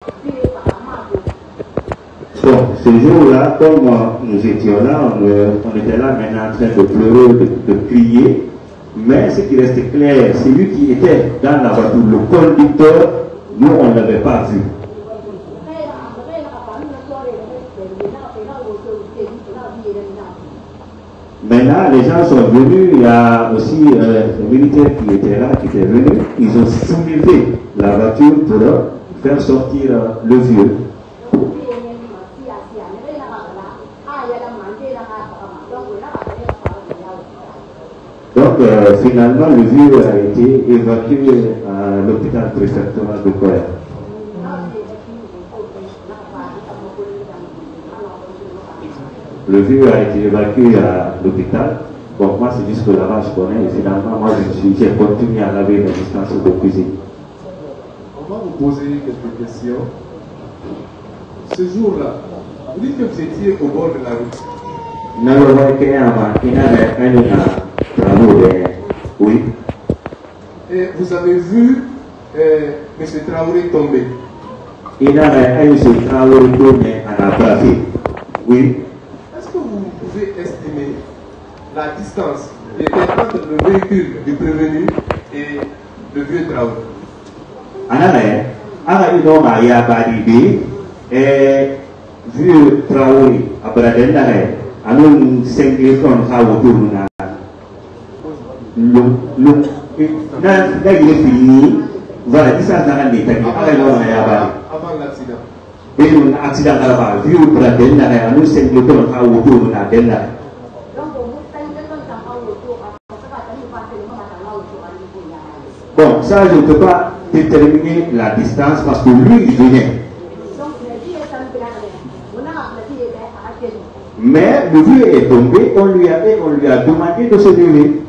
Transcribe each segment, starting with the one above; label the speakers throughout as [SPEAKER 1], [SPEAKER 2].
[SPEAKER 1] Bon, ce jour-là, comme nous étions là, on était là maintenant en train de pleurer, de crier. Mais ce qui reste clair, c'est lui qui était dans la voiture, le conducteur, nous on ne l'avait pas vu. Maintenant, les gens sont venus, il y a aussi les militaires qui étaient là, qui étaient venus, ils ont soulevé la voiture pour faire sortir le vieux. Donc finalement, le vieux a été évacué à l'hôpital préfectoral de Koya. Le vieux a été évacué à l'hôpital. Bon, moi c'est jusque là-bas, je connais. Et finalement, moi j'ai continué à laver mes distances de cuisine.
[SPEAKER 2] On va vous poser quelques questions. Ce jour-là, vous dites que vous étiez au bord de la route.
[SPEAKER 1] Oui.
[SPEAKER 2] Et vous avez vu M. Traoré tomber.
[SPEAKER 1] Oui.
[SPEAKER 2] Est-ce que vous pouvez estimer la distance qui était entre le véhicule du prévenu et le vieux Traoré? Vieux Traoré,
[SPEAKER 1] voilà, distance avant
[SPEAKER 2] l'accident.
[SPEAKER 1] Et un accident là-bas, vu au Bradel, nous sommes le temps à autour de la Della. Bon, ça, je ne peux pas déterminer la distance parce que lui, il venait. Mais le vieux est tombé, on lui a demandé de se lever.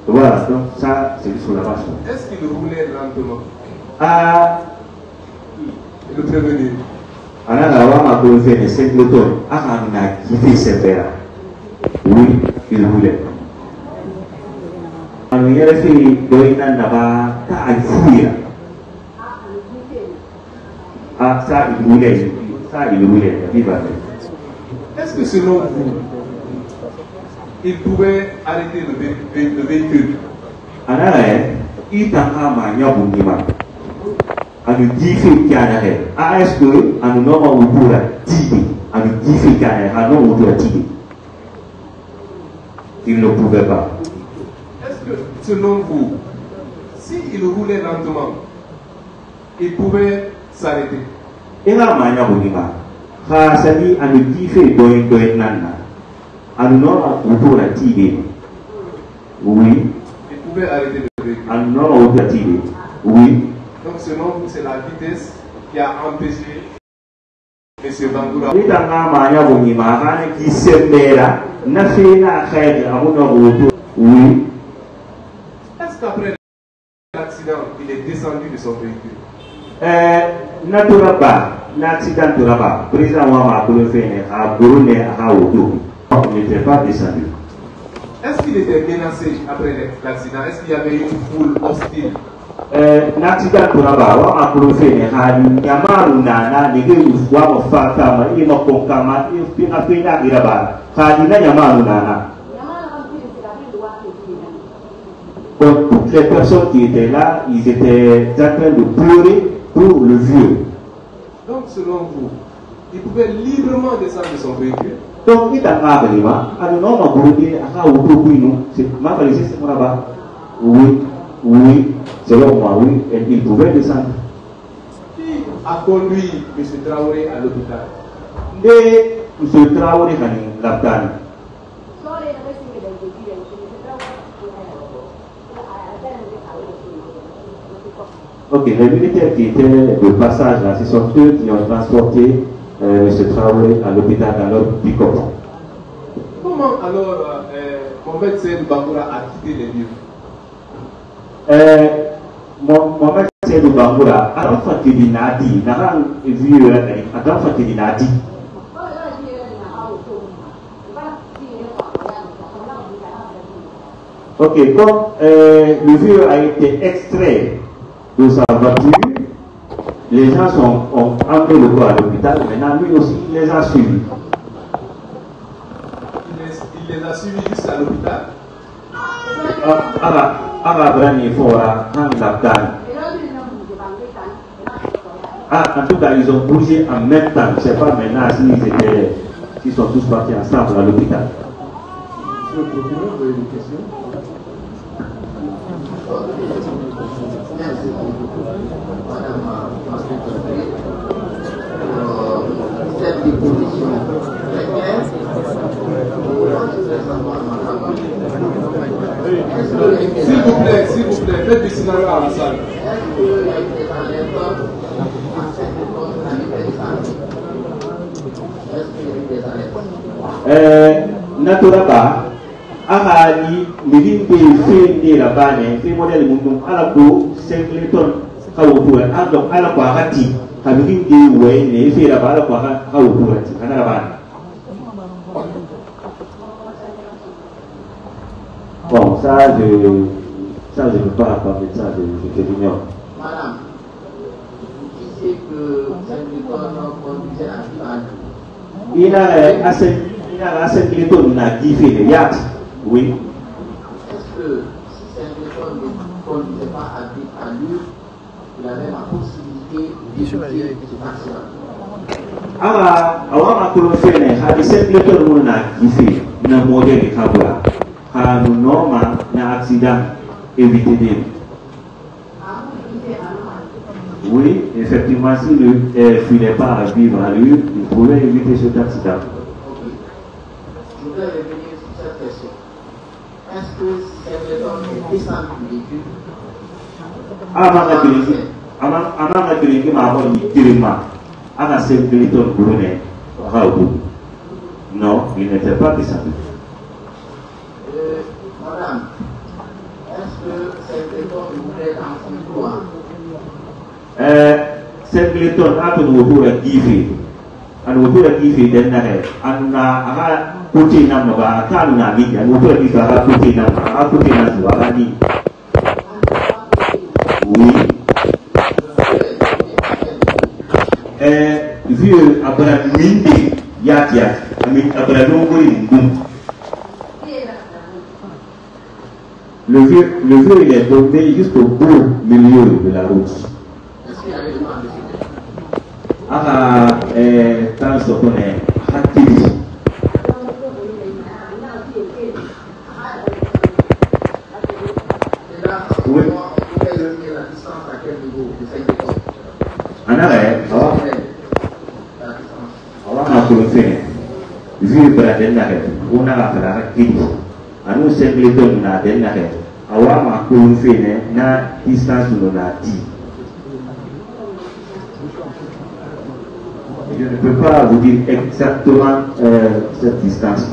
[SPEAKER 1] Voilà, donc ça, c'est sur la vache.
[SPEAKER 2] Est-ce qu'il roulait lentement?
[SPEAKER 1] Le prévenu. Oui, il voulait. Ah, ça, il voulait. Ça, il voulait.
[SPEAKER 2] Est-ce que selon vous, il pouvait arrêter le véhicule?
[SPEAKER 1] Est-ce que il ne pouvait pas?
[SPEAKER 2] Est-ce que selon vous, s'il roulait lentement, il pouvait s'arrêter?
[SPEAKER 1] Oui.
[SPEAKER 2] Il pouvait arrêter le véhicule.
[SPEAKER 1] Oui.
[SPEAKER 2] Donc selon vous, c'est la vitesse qui a empêché M. Bangoura.
[SPEAKER 1] Oui.
[SPEAKER 2] Est-ce qu'après l'accident, il est descendu de son véhicule?
[SPEAKER 1] L'accident de là-bas, le président il n'était pas descendu.
[SPEAKER 2] Est-ce qu'il était menacé après l'accident? Est-ce qu'il y avait une foule hostile?
[SPEAKER 1] L'accident de là-bas, donc toutes les personnes qui étaient là, ils étaient en train de pleurer pour le vieux.
[SPEAKER 2] Donc selon vous, il pouvait librement descendre de son véhicule?
[SPEAKER 1] Donc il a oui, oui, selon moi, oui, il pouvait descendre.
[SPEAKER 2] Qui a conduit M. Traoré à l'hôpital?
[SPEAKER 1] M. Traoré à l'hôpital. Ok, les militaires qui étaient de passage là, ce sont eux qui ont transporté M. Traoré à l'hôpital dans leur pick-up.
[SPEAKER 2] Comment alors Mohamed Seydou Bangoura a quitté les lieux?
[SPEAKER 1] Mohamed Seydou Bangoura, avant Fatidi Nadi, n'a vu avant Fatidi Nadi. Ok, comme le vieux a été extrait de sa voiture, les gens ont emmené le corps à l'hôpital, maintenant lui aussi il les a suivis.
[SPEAKER 2] Il les a suivis jusqu'à l'hôpital.
[SPEAKER 1] En tout cas, ils ont bougé en même temps. Je ne sais pas maintenant s'ils sont tous partis ensemble à l'hôpital.
[SPEAKER 2] Monsieur le procureur, vous avez une question?
[SPEAKER 3] Cette déposition
[SPEAKER 2] s'il vous plaît, faites du silence dans la salle.
[SPEAKER 1] Naturaba, ahali, milinde fait la banne, fait modèle mounou, alako, 5 tonnes, kaoutoura, donc alako hati, milinde oué, fait la balle, kaoutoura, kanaraban. Bon, ça je ne peux pas parler de ça, je l'ignore.
[SPEAKER 3] Madame, qui sait que 5 tonnes conduisait à qui?
[SPEAKER 1] Il a 5 tonnes n'a dit fait le yacht, oui.
[SPEAKER 3] Est-ce que si 5 tonnes ne conduisait pas à lui, il avait la possibilité d'éviter cet accident?
[SPEAKER 1] Awama kulofene hadi 5 tonnes n'a dit fait na modèle de Kabula. Normal na accident évité. Oui, effectivement, s'il ne filait pas à vivre à lui, il pouvait éviter cet accident.
[SPEAKER 3] Je voudrais revenir sur cette question. Est-ce que cette personne est descendue du véhicule?
[SPEAKER 1] Non, il n'était pas descendu.
[SPEAKER 3] Madame, est-ce que cette personne voulait en quoi?
[SPEAKER 1] Cette personne a une voiture givé. Une voiture givé d'un arrêt. On a côté n'amaba, car on a mis une voiture givé à côté n'amaba, à côté n'amaba, oui. Vieux après mindi, yat, après l'ongori, le vieux il est tombé jusqu'au bout milieu de la route.
[SPEAKER 3] Est-ce qu'il y avait une
[SPEAKER 1] Quand on connaît, activité. Oui. En arrêt, on a fait vu Braden Narret, on a fait la activité. À nous, c'est les deux na denare. Awama kulufene na distance nous a dit. Je ne peux pas vous dire exactement cette distance.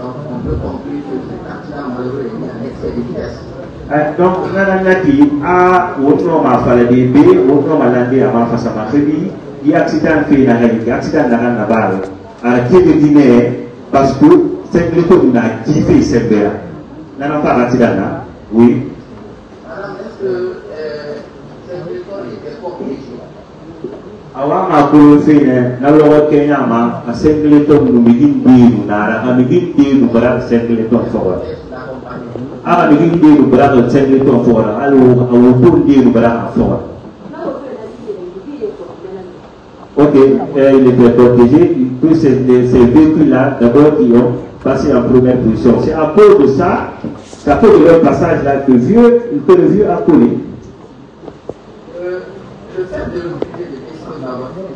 [SPEAKER 3] On peut conclure que cet accident malheureux est un excès de vitesse.
[SPEAKER 1] Donc, on a dit à autre ma fallait des B, autre ma landé à ma face à ma famille. Il y a accident fait la réalité, accident n'a rien à voir. À qui de dîner parce que c'est le coup n'a qui fait cette belle. N'a pas accident là. Oui.
[SPEAKER 3] Madame, est-ce que cette personne était complétée?
[SPEAKER 1] Awama kulufene na logo Kenya ma a 5 tonnes nous begin de nara a begin de bara 5 tonnes forward. A begin de bara 5 tonnes forward. Alors a pour de bara forward. Ok, il était protégé. Tous ces véhicules-là, d'abord, qui ont passé en première position. C'est à cause de ça, c'est à cause de leur passage-là que le vieux a collé.
[SPEAKER 3] Le fait de refuser de descendre la voiture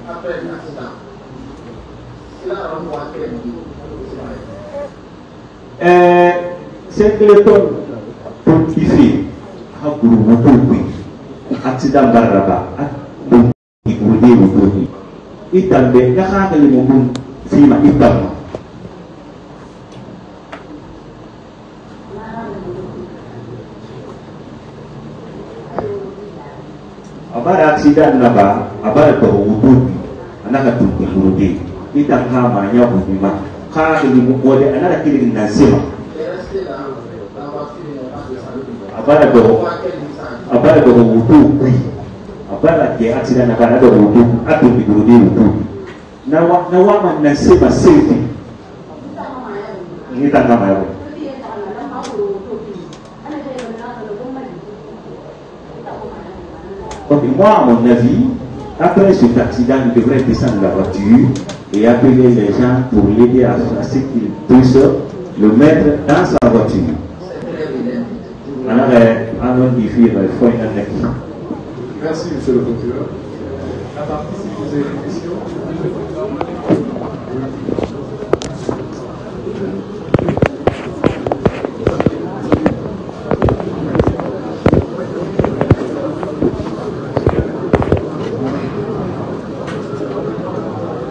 [SPEAKER 3] après l'accident, cela renvoie à quel niveau?
[SPEAKER 1] C'est que le temps pour y faire, accident barraba, itam be nakaka limubun fima itam abara accident naba abara to wudu anaka tuki wudu itam kama nya buma ka limu bode anaka kilin nasima abara to wudu après la guerre accident na kana do wudu atu bi do de wudu na wa man na se ba selfie ni tanga ma yo. Donc moi à mon avis après cet accident il devrait descendre de la voiture et appeler les gens pour l'aider à ce qu'ils puissent le mettre dans sa voiture. Alors
[SPEAKER 2] merci, monsieur le procureur. La partie, si vous avez des questions.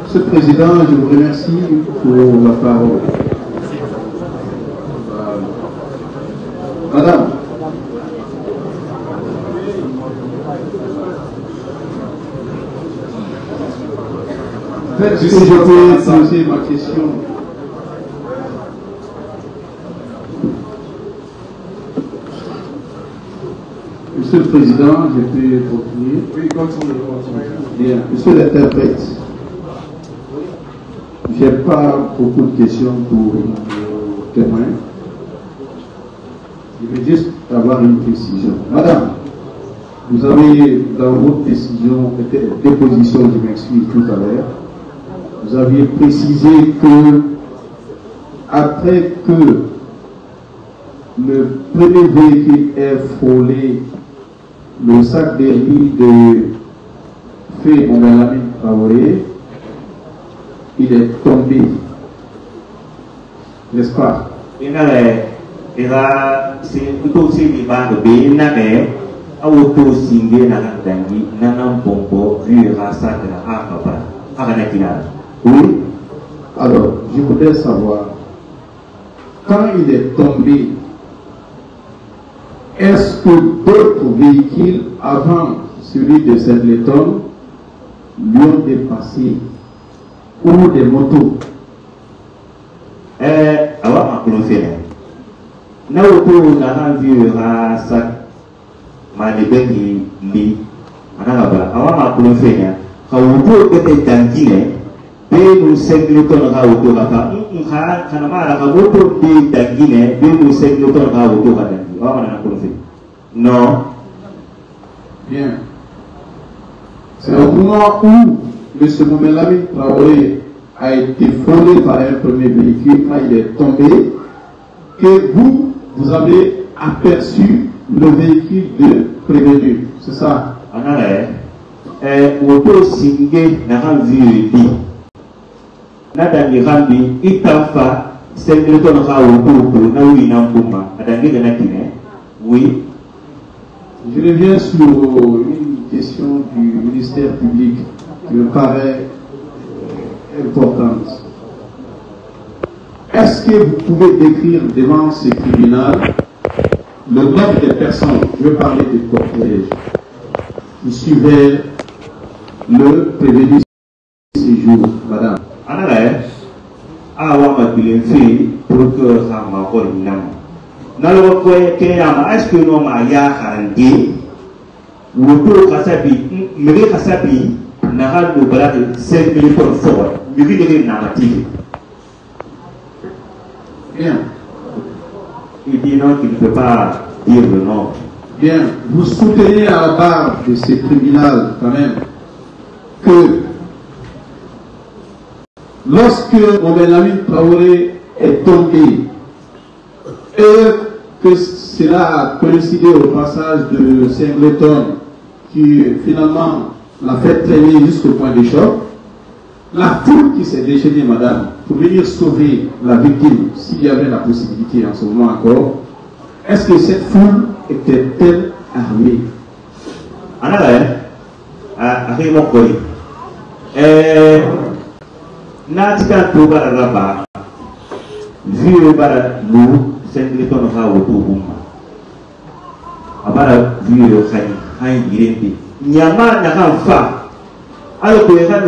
[SPEAKER 4] Monsieur le Président, je vous remercie pour la parole. Madame. Est-ce que je peux poser ma question? Monsieur le Président, je peux continuer?
[SPEAKER 2] Oui, continuez.
[SPEAKER 4] Bien. Monsieur l'interprète, je n'ai pas beaucoup de questions pour nos témoins. Je veux juste avoir une précision. Madame, vous avez dans votre déposition, je m'excuse tout à l'heure, vous aviez précisé que après que le premier véhicule ait frôlé le sac d'hermine de Fé Lamine Traoré, il est tombé, n'est-ce pas?
[SPEAKER 1] C'est plutôt si les bandes de Name, auto singé Nagandangi, Nanam Bombo, vu Rasa de la Akaba, Aranakina.
[SPEAKER 4] Oui. Alors, je voudrais savoir, quand il est tombé, est-ce que d'autres véhicules avant celui de Saint-Léton lui ont dépassé ou des motos?
[SPEAKER 1] Alors, ma conférence. Na auto na vu Rasa, ma libéri li, anaba, avant ma conférence, quand auto était d'Angine, nous Saint-Léton a auto Rafa, Kanama, la moto d'Angine, nous Saint-Léton a auto Rafa. Non.
[SPEAKER 4] Bien. C'est au moment où M. Lamine Traoré a été frôlé par un premier véhicule, quand il est tombé, que vous avez aperçu le véhicule de prévenu. C'est ça?
[SPEAKER 1] Auto singé n'a vu lui. Nadani Rambi, Itafa, Saint-Léton a auto, Naoui Nampuma, Adangé de Nakine. Oui.
[SPEAKER 4] Je reviens sur une question du ministère public qui me paraît importante. Est-ce que vous pouvez décrire devant ce tribunal le nombre de personnes, je veux parler des cortèges, qui suivaient le prévenu séjour, madame?
[SPEAKER 1] Pour que ça m'a est-ce que nous avons yahandi ou tout Kasabi, Miri Kasabi, n'a le bras de 5 minutes fort, Miri narrative.
[SPEAKER 4] Bien.
[SPEAKER 1] Il dit non qu'il ne peut pas dire le nom.
[SPEAKER 4] Bien. Vous soutenez à la barre de ce tribunal quand même que lorsque Lamine Traoré est tombé et que cela a coïncidé au passage de Saint-Léton qui finalement l'a fait traîner jusqu'au point de choc, la foule qui s'est déchaînée, madame, pour venir sauver la victime, s'il y avait la possibilité en ce moment encore, est-ce que cette foule était-elle armée?
[SPEAKER 1] Natika Toba Raba, vu Bara Lou, Saint-Léton a autobuma. Abara vu Haï Girembi. Nyama n'a fa. Alors que les gens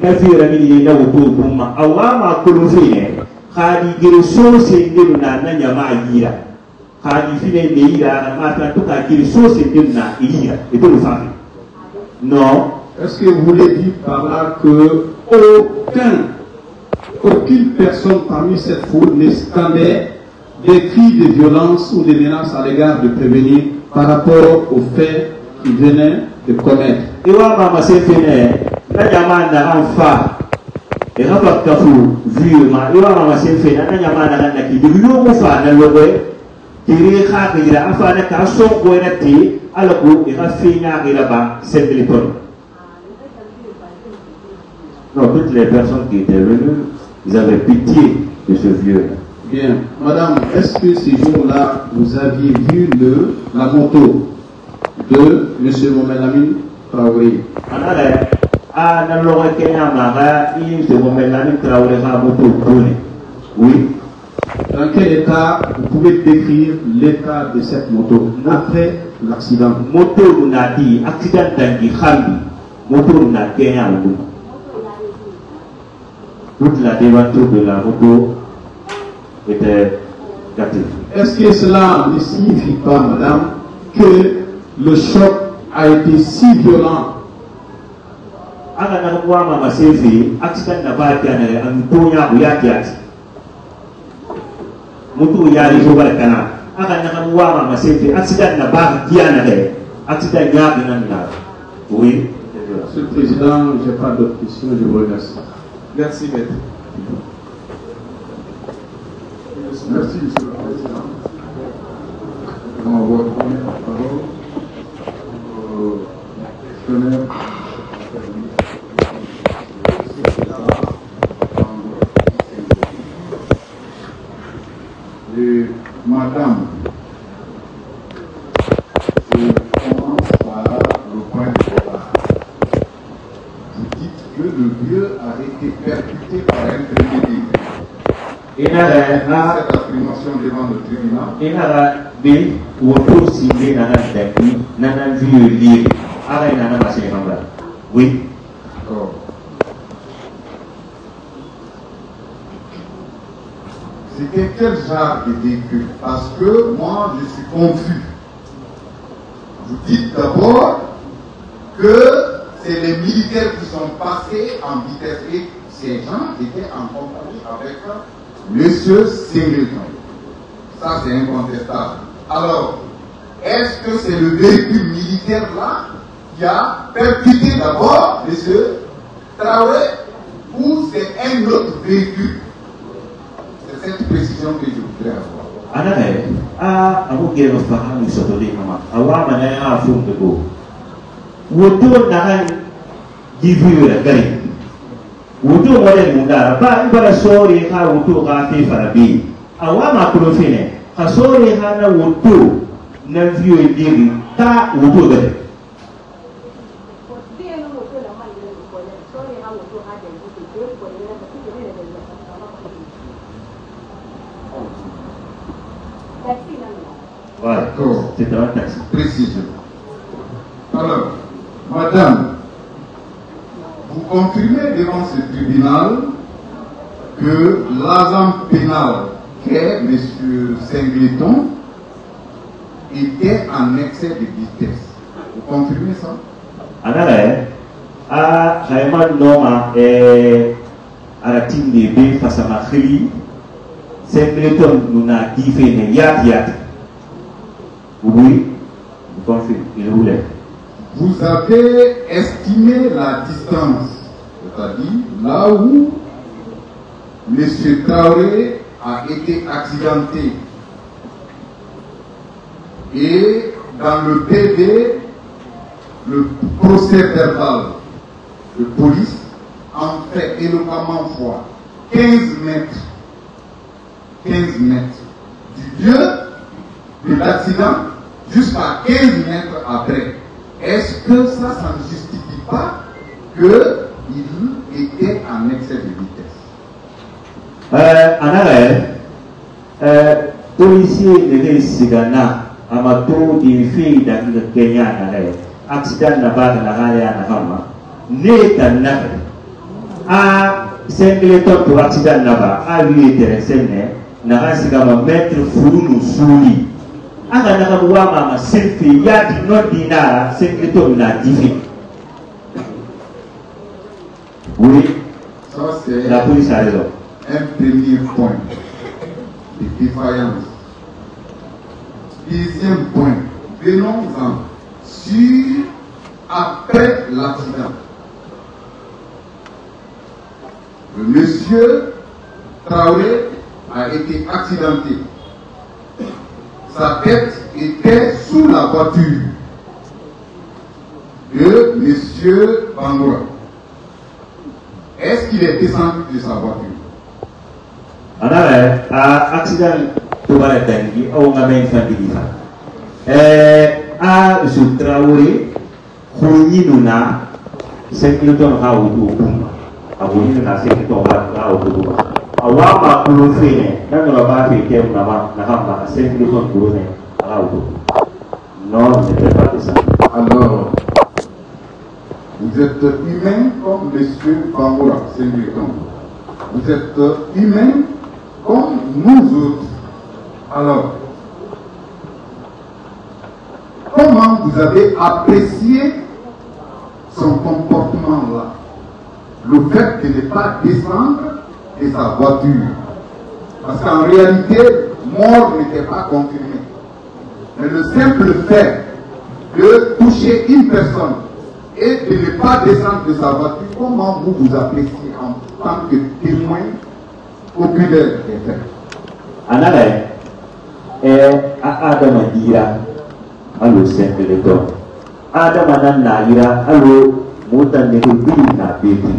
[SPEAKER 1] n'a vu Ramini n'a autobuma. Awama Kolofine, Hadi Gireso, c'est de Nyama Ira. Hadi Fine de Ira, Mata Toka Gireso, c'est de Ira, et de le famille. Non.
[SPEAKER 4] Est-ce que vous voulez dire par là que aucune personne parmi cette foule ne scandait des cris de violence ou des menaces à l'égard de prévenir par rapport aux faits qu'ils venaient de commettre?
[SPEAKER 1] Et wa mama c'est fini. La jamana n'a pas. Et rapport kafou vu ma. Et wa mama c'est fini. La jamana n'a qui de l'eau fa na lobe. Tiri kha que ira afa na ka so ko erati alako ira fina ira ba c'est le ton. Non, toutes les personnes qui étaient venues, ils avaient pitié de ce vieux.
[SPEAKER 4] Bien. Madame, est-ce que ces jours-là, vous aviez vu la moto de M. Mohamed Lamine Traoré? Oui. Dans quel état vous pouvez décrire l'état de cette moto après l'accident?
[SPEAKER 1] Moto n'a dit accident d'Angi Khambi. Moto n'a gagné. Toute la devanture de la moto était gâtée.
[SPEAKER 4] Est-ce que cela ne signifie pas, madame, que le choc a été si violent?
[SPEAKER 1] Accident n'a pas été moto ya riso bal kana aka na kan wa ma sefe accident na ba kiana de accident ya binanda. Oui.
[SPEAKER 4] Monsieur le Président, je n'ai pas d'autres questions, je vous remercie.
[SPEAKER 2] Merci, maître.
[SPEAKER 5] Merci, Monsieur le Président. On va donner la parole au questionnaire. Et madame, je commence par le point de départ. Vous dites que le vieux a été percuté par un prévenu. Cette affirmation devant le tribunal.
[SPEAKER 1] Oui.
[SPEAKER 5] D'accord. C'était quel genre de véhicule? Parce que moi, je suis confus. Vous dites d'abord que c'est les militaires qui sont passés en vitesse et ces gens étaient en compagnie avec Monsieur Singleton. Ça, c'est incontestable. Alors, est-ce que c'est le véhicule militaire là qui a percuté d'abord Monsieur Traoré ou c'est un autre véhicule? C'est cette précision que je voudrais avoir.
[SPEAKER 1] Wutu model mundara ba ibara sori ha wutu ga fi farabi awa ma profene ha sori ha na wutu na vieux diri ta wutu ga
[SPEAKER 5] D'accord.
[SPEAKER 1] C'est un taxi.
[SPEAKER 5] Précision. Alors, madame, vous confirmez devant ce tribunal que l'agent pénal qu'est M. Singleton était en excès de vitesse. Vous confirmez ça?
[SPEAKER 1] Alors, Raymond Noma et Aratim de face à ma fille, Singleton nous a dit fait yat. Oui, vous confirmez, il voulait.
[SPEAKER 5] Vous avez estimé la distance, c'est-à-dire là où M. Traoré a été accidenté. Et dans le PV, le procès verbal de police en fait éloquemment foi 15 mètres du lieu de l'accident jusqu'à 15 mètres après. Est-ce que ça ne justifie pas qu'il était en excès de vitesse?
[SPEAKER 1] En arrêt, policier de Sigana, Amato, des filles dans le Kenya, accident là-bas dans la Raya Nahama, n'est un arrêt. À Singleton pour accident là-bas, à lui était resté, n'a pas mettre fou souli. Aka nakabuwa mama selfie ya di non dinara Singleton na divi Oui,
[SPEAKER 5] Ça, c'est
[SPEAKER 1] la police a raison.
[SPEAKER 5] un premier point de défaillance. Deuxième point, venons-en sur après l'accident. Le monsieur Traoré a été accidenté. Sa tête était sous la voiture de monsieur Bangoura. Est-ce qu'il est descendu de sa voiture?
[SPEAKER 1] On a accident pour la dengue, on a même fait à je Traoré, Khouninouna, 5 kilomètres à Oudouma. À Khouninouna, 5 kilomètres à Oudouma. À Wama, pour le faire, dans le bas, il y a 5 kilomètres à Oudouma. Non, je ne peux pas descendre.
[SPEAKER 5] Alors, vous êtes humain comme monsieur Bangoura, c'est lui comme. Vous êtes humain comme nous autres. Alors, comment vous avez apprécié son comportement là? Le fait de ne pas descendre de sa voiture. Parce qu'en réalité, mort n'était pas confirmé. Mais le simple fait de toucher une personne et de ne pas descendre de sa voiture, comment vous vous appréciez en tant que témoin oculaire des faits?
[SPEAKER 1] Anale, Adam Adira, allo simple de toi. Adam Ananaira, allo Motan de Bina Baby.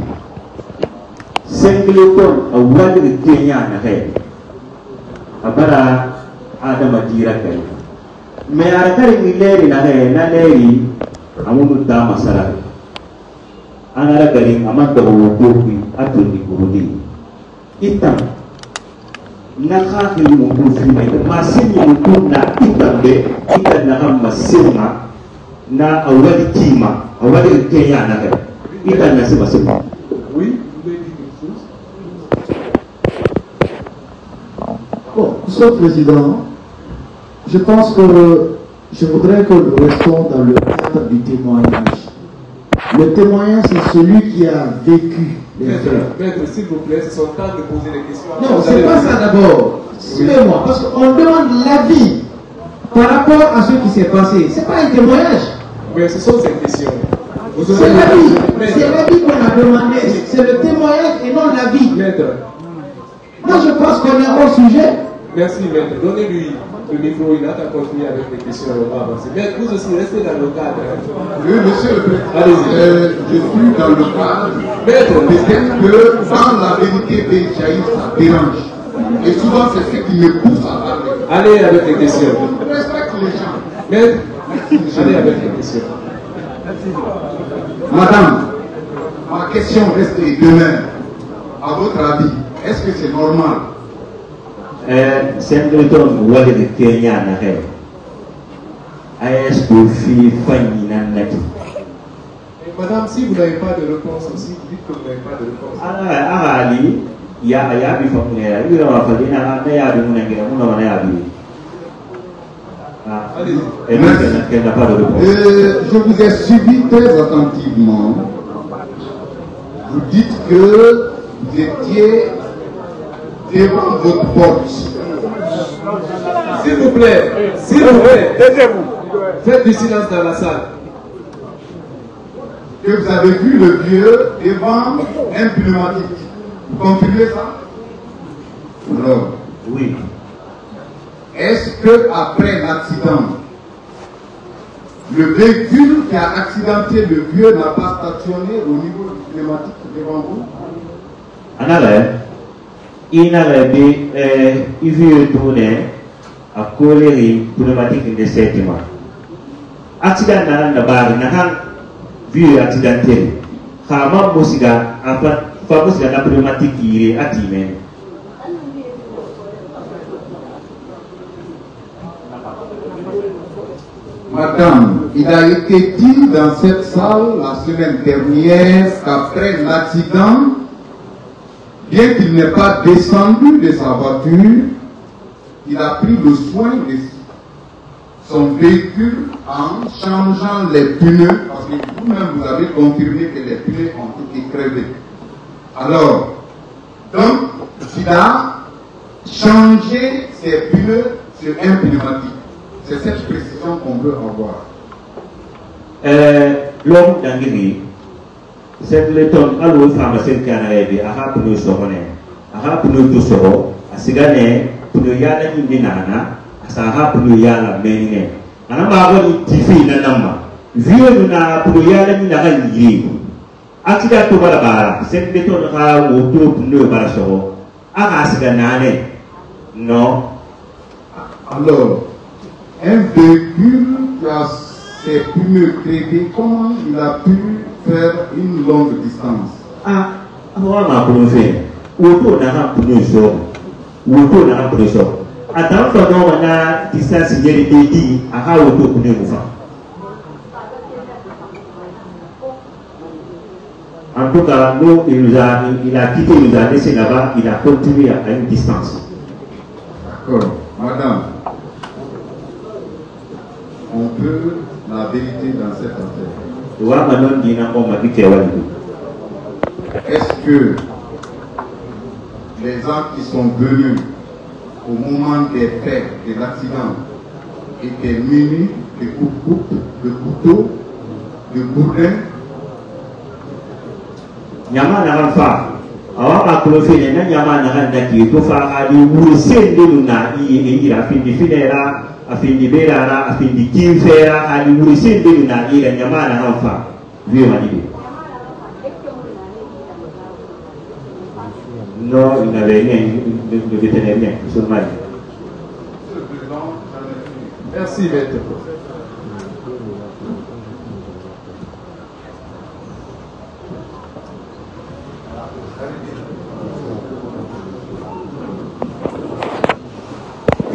[SPEAKER 1] Simple ton, a word de Kenya na head. Abara Adam Adira Kay. Mais à la carrière, na leri, Amun Dama Sarah. Anara Garing, Amanda Woki, Atuni Burudi. Itam. Nakaki mukufime masini mukuna itambe itana masima na awali kima awali Kenya na ke itana sima.
[SPEAKER 2] Oui, vous voulez dire quelque chose?
[SPEAKER 6] Bon, Monsieur le Président, je pense que je voudrais que nous restons dans le cadre du témoignage. Le témoignage, c'est celui qui a vécu les faits.
[SPEAKER 2] Maître, s'il vous plaît, c'est son temps de poser des questions.
[SPEAKER 6] Non, c'est pas ça d'abord. Suivez-moi, parce qu'on demande l'avis par rapport à ce qui s'est passé. C'est pas un témoignage.
[SPEAKER 2] Oui, ce sont ces questions.
[SPEAKER 6] C'est l'avis. C'est l'avis qu'on a demandé. C'est le témoignage et non l'avis.
[SPEAKER 2] Maître.
[SPEAKER 6] Moi, je pense qu'on est hors sujet.
[SPEAKER 2] Merci, maître. Donnez-lui le micro, il a qu'à continuer avec les questions. Maître, vous aussi, restez dans le cadre.
[SPEAKER 5] Oui, monsieur le Président.
[SPEAKER 2] Allez-y.
[SPEAKER 5] Je suis dans le cadre.
[SPEAKER 2] Maître,
[SPEAKER 5] Peut-être que dans la vérité des jaillit, ça dérange. Et souvent, c'est ce qui me pousse à parler.
[SPEAKER 2] allez avec les questions.
[SPEAKER 5] Je respecte les gens.
[SPEAKER 2] Maître, allez avec les questions.
[SPEAKER 5] Madame, ma question reste demain. À votre avis, est-ce que c'est normal?
[SPEAKER 1] Simple ton wali de Kenya na ke. Est-ce que fi fanyi na nati?
[SPEAKER 2] Madame, si vous n'avez pas de réponse aussi, vous dites que vous n'avez pas de réponse.
[SPEAKER 1] Ali ya bi famune ira wa fadina na ya bi munenge muna wana ya bi. Et maintenant qu'elle n'a pas de réponse.
[SPEAKER 5] Je vous ai suivi très attentivement. Vous dites que vous étiez devant votre porte.
[SPEAKER 2] S'il vous plaît, taisez-vous. Faites du silence dans la salle.
[SPEAKER 5] Que vous avez vu le vieux devant un pneumatique. Vous confirmez ça? Alors,
[SPEAKER 1] Oui.
[SPEAKER 5] est-ce que après l'accident, le véhicule qui a accidenté le vieux n'a pas stationné au niveau du pneumatique devant vous?
[SPEAKER 1] Anale, inale bi ivieux tourné à coller pneumatique de sétima. Accident na bar na kan vieux accidenté. Kama musiga apa fa musiga na pneumatique ire atime.
[SPEAKER 5] Madame, il a été dit dans cette salle la semaine dernière qu'après l'accident, bien qu'il n'ait pas descendu de sa voiture, il a pris le soin de son véhicule en changeant les pneus, parce que vous-même vous avez confirmé que les pneus ont été crevés. Alors, donc, il a changé ses pneus sur un pneumatique. C'est cette précision qu'on veut avoir.
[SPEAKER 1] L'homme d'Angiri, c'est le ton à l'eau pharmacien qui a rêvé à rappeler ce qu'on est. À rappeler tout ce qu'on a sigané, pour le yala indinana, à sa rappeler yala méniné. À la marque de Tifi Nanama, vieux n'a pour le yala minara lié. Accident tout va là-bas, c'est le ton à autour de nous, Barasoro. À siganane, non.
[SPEAKER 5] Alors, un véhicule qui a ses pneus crevés, comment il a pu faire une longue distance?
[SPEAKER 1] Ah, on m'a prouvé. Autour d'un pneu chaud. Autour d'un pneu chaud. Attends, on a distance dit à autour pneu mouvant. En tout cas, nous, il a quitté, il nous a laissé là-bas, il a continué à une distance.
[SPEAKER 5] D'accord. Madame, on peut la vérité dans cette affaire. Est-ce que les gens qui sont venus au moment des faits, de l'accident, étaient munis de couteaux, de bourrins?
[SPEAKER 1] Nyama na fa awa ka profile na nyama na ganda ki to fa ali wurse de na ira findi finera afindi berara afindi kimfera ali wurse de na ira nyama na fa vieux mani. Non, il n'avait rien de vétérinaire sur le mal.
[SPEAKER 2] Merci, maître.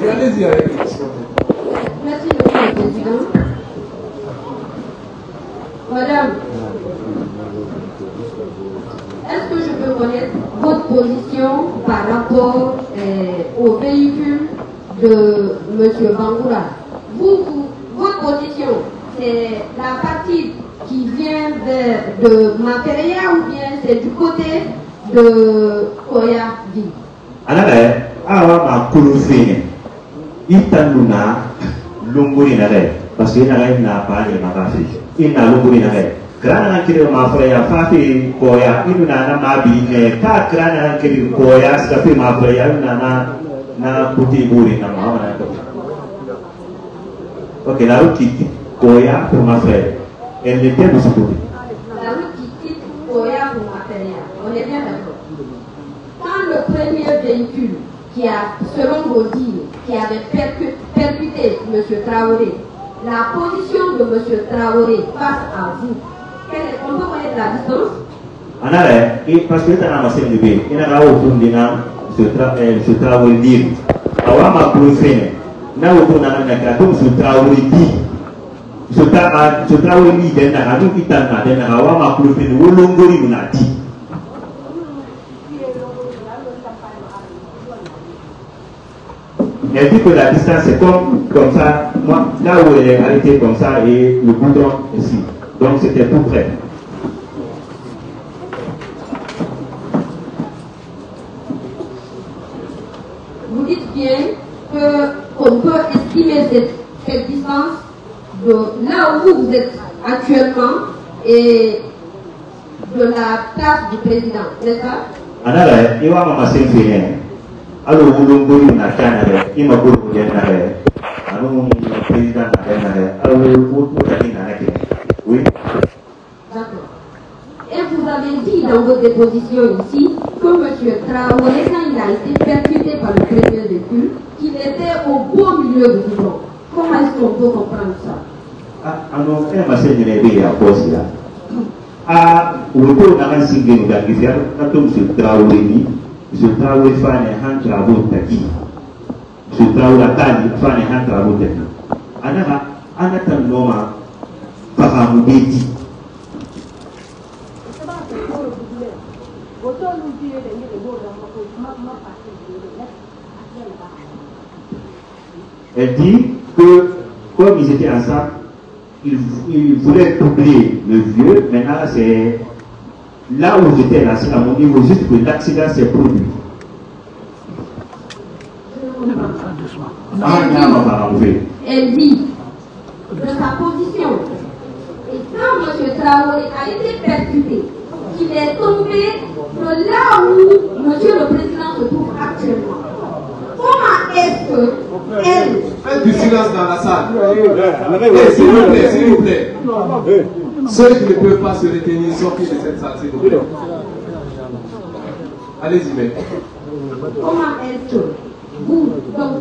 [SPEAKER 2] Allez-y avec les questions.
[SPEAKER 7] Merci, Monsieur le Président. Madame, est-ce que je peux connaître votre position par rapport au véhicule de M. Bangoura? Votre position, c'est la partie qui vient de Mapereya ou bien c'est du côté de Koya-Ville?
[SPEAKER 1] Alors, ma colofée, il t'a l'ongori parce qu'il n'a pas de magafi. Il n'a l'ongori Grana kiri mafraya fafi koya inu na mabi ka grana kiri koya safi mafraya na puti buri na mama na to. Ok, la route qui koya pour mafraya. Elle était de ce côté.
[SPEAKER 7] La route qui quitte koya pour mafraya. On est bien d'accord. Quand le premier véhicule qui a, selon vos dires, qui avait percuté M. Traoré, la position de M. Traoré face à vous, on peut connaître la distance?
[SPEAKER 1] En arrêt, parce que tu as amassé le bébé, il y a un autre ce Traoré dit, Awama Proufene, n'a aucun n'a comme ce Traoré dit, ce Traoré dit, d'un anou qui t'a n'a d'un Awama Proufene, ou l'ongori n'a dit. Elle dit que la distance est comme ça, moi, là où elle est arrêtée comme ça et le bouton ici. Donc c'était tout près.
[SPEAKER 7] Vous dites bien qu'on peut estimer cette distance de là où vous êtes actuellement et de la place du président, n'est-ce pas?
[SPEAKER 1] Alors, il va m'amasser le fait. Alors, vous l'avez dit, il m'a dit, alors, le président alors, vous avez dit, oui.
[SPEAKER 7] D'accord. Et vous avez dit dans votre déposition ici que M. Traoré, quand il a été percuté par le premier véhicule, qu'il était au beau milieu du bouton. Comment est-ce qu'on peut comprendre ça?
[SPEAKER 1] Alors, elle m'a dit, il y a un poste là. Autour d'un signe de l'affaire, quand M. Traoré dit, M. Traoré fait un travaux taki. M. Traoré fait un travaux taki. Anata Noma, Pahamudeti. Elle dit que, comme ils étaient ensemble, ils voulaient doubler le vieux. Maintenant, là où j'étais là, c'est à mon niveau, juste que l'accident s'est produit.
[SPEAKER 7] Elle dit de sa position. Et quand M. Traoré a été percuté, qu'il est tombé de là où M. le Président se trouve actuellement. Comment est-ce que elle...
[SPEAKER 2] Faites du silence dans la salle. S'il vous plaît, s'il vous plaît. Ceux qui ne peuvent pas se retenir sortir de cette salle, s'il vous plaît. Allez-y, mec.
[SPEAKER 7] Comment est-ce que vous, donc,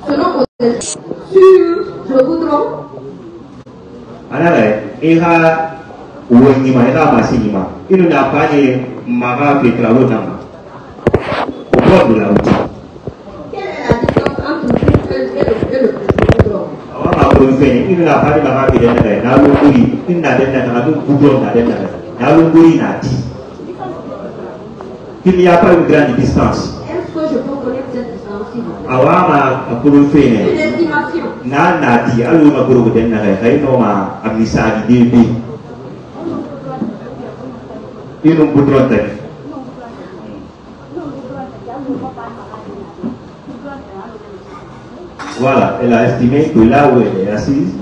[SPEAKER 7] selon vos textes, sur le goudron,
[SPEAKER 1] alors, il y a il n'a pas de marin qui travaille au bord de la route.
[SPEAKER 7] quelle est la différence entre vous et le goudron?
[SPEAKER 1] Il n'a pas de marin qui travaille, il n'a il n'y a pas une grande distance.
[SPEAKER 7] Est-ce que je peux connaître cette distance?
[SPEAKER 1] Une
[SPEAKER 7] estimation.
[SPEAKER 1] Nati, alors ma guru den na kai no ma amisa di debi. Ini putron tadi. Voilà, elle a estimé que là où elle est assise,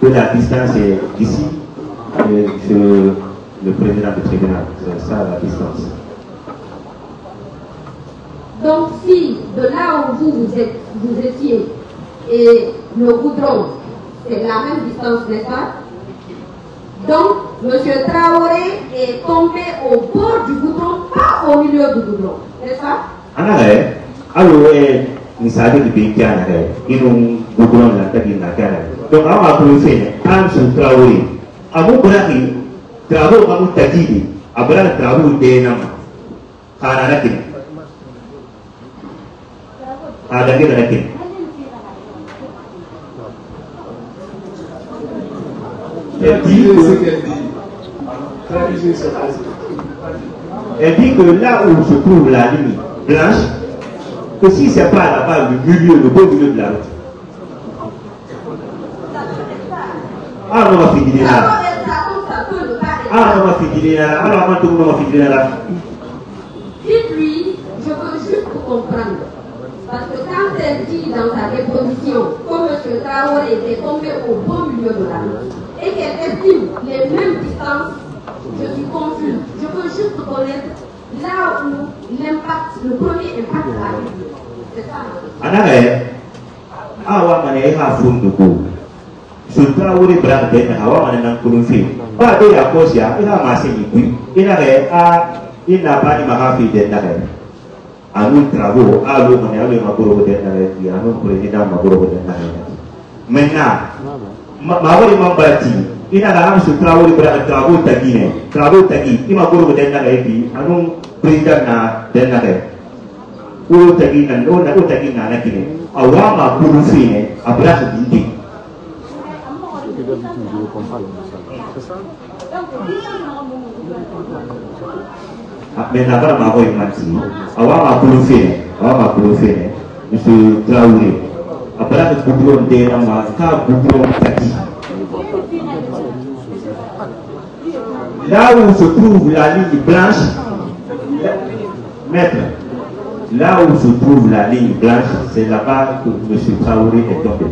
[SPEAKER 1] que la distance est ici, le président du tribunal, c'est ça la distance.
[SPEAKER 7] Donc si de là où vous étiez et le goudron, c'est la même distance, n'est-ce pas? Donc, M. Traoré est tombé au bord du goudron, pas au milieu du goudron, n'est-ce pas?
[SPEAKER 1] Alors, misalnya di bingkai ada, ini goudron lah tadi nak ada. Donc, awak perlu faire, M. Traoré, kamu berarti Traoré kamu tadi, abang Traoré dia nama, karena lagi, ada kita lagi. Elle dit que là où se trouve la ligne blanche, que si c'est pas là-bas le milieu, le beau milieu de la route. Ah, on va finir là. Ah, on va finir là. Alors, on va finir là.
[SPEAKER 7] Dites-lui, je veux juste comprendre. Parce que quand elle dit dans sa déposition que M. Traoré était tombé au bon milieu de la route et qu'elle estime les mêmes distances, je suis confuse. Je veux juste connaître là où l'impact, le premier impact arrive. C'est ça.
[SPEAKER 1] Anak awak mana yang hafun dulu. Sudah uri berat dan awak mana nang kurunfi. Pada ya kos ya, ina masih ikut. Ina ina apa ni mahafi dan anu trago, alu mana alu makuru dan anu presiden makuru dan Mena, mawari membati. Ina dalam sutra uri berat trago tadi ni, trago tadi. Ima makuru dan anu presiden dan Ulu tadi nan, ulu tadi nan lagi ni. Awak makuru ni, abras dinding. Mais d'abord, ma voix est matinée. Awak makulu fene, Monsieur Traoré. Après que goudron de nama, ka goudron tadi. Là où se trouve la ligne blanche, maître. Là où se trouve la ligne blanche, c'est là-bas que M. Traoré est tombé.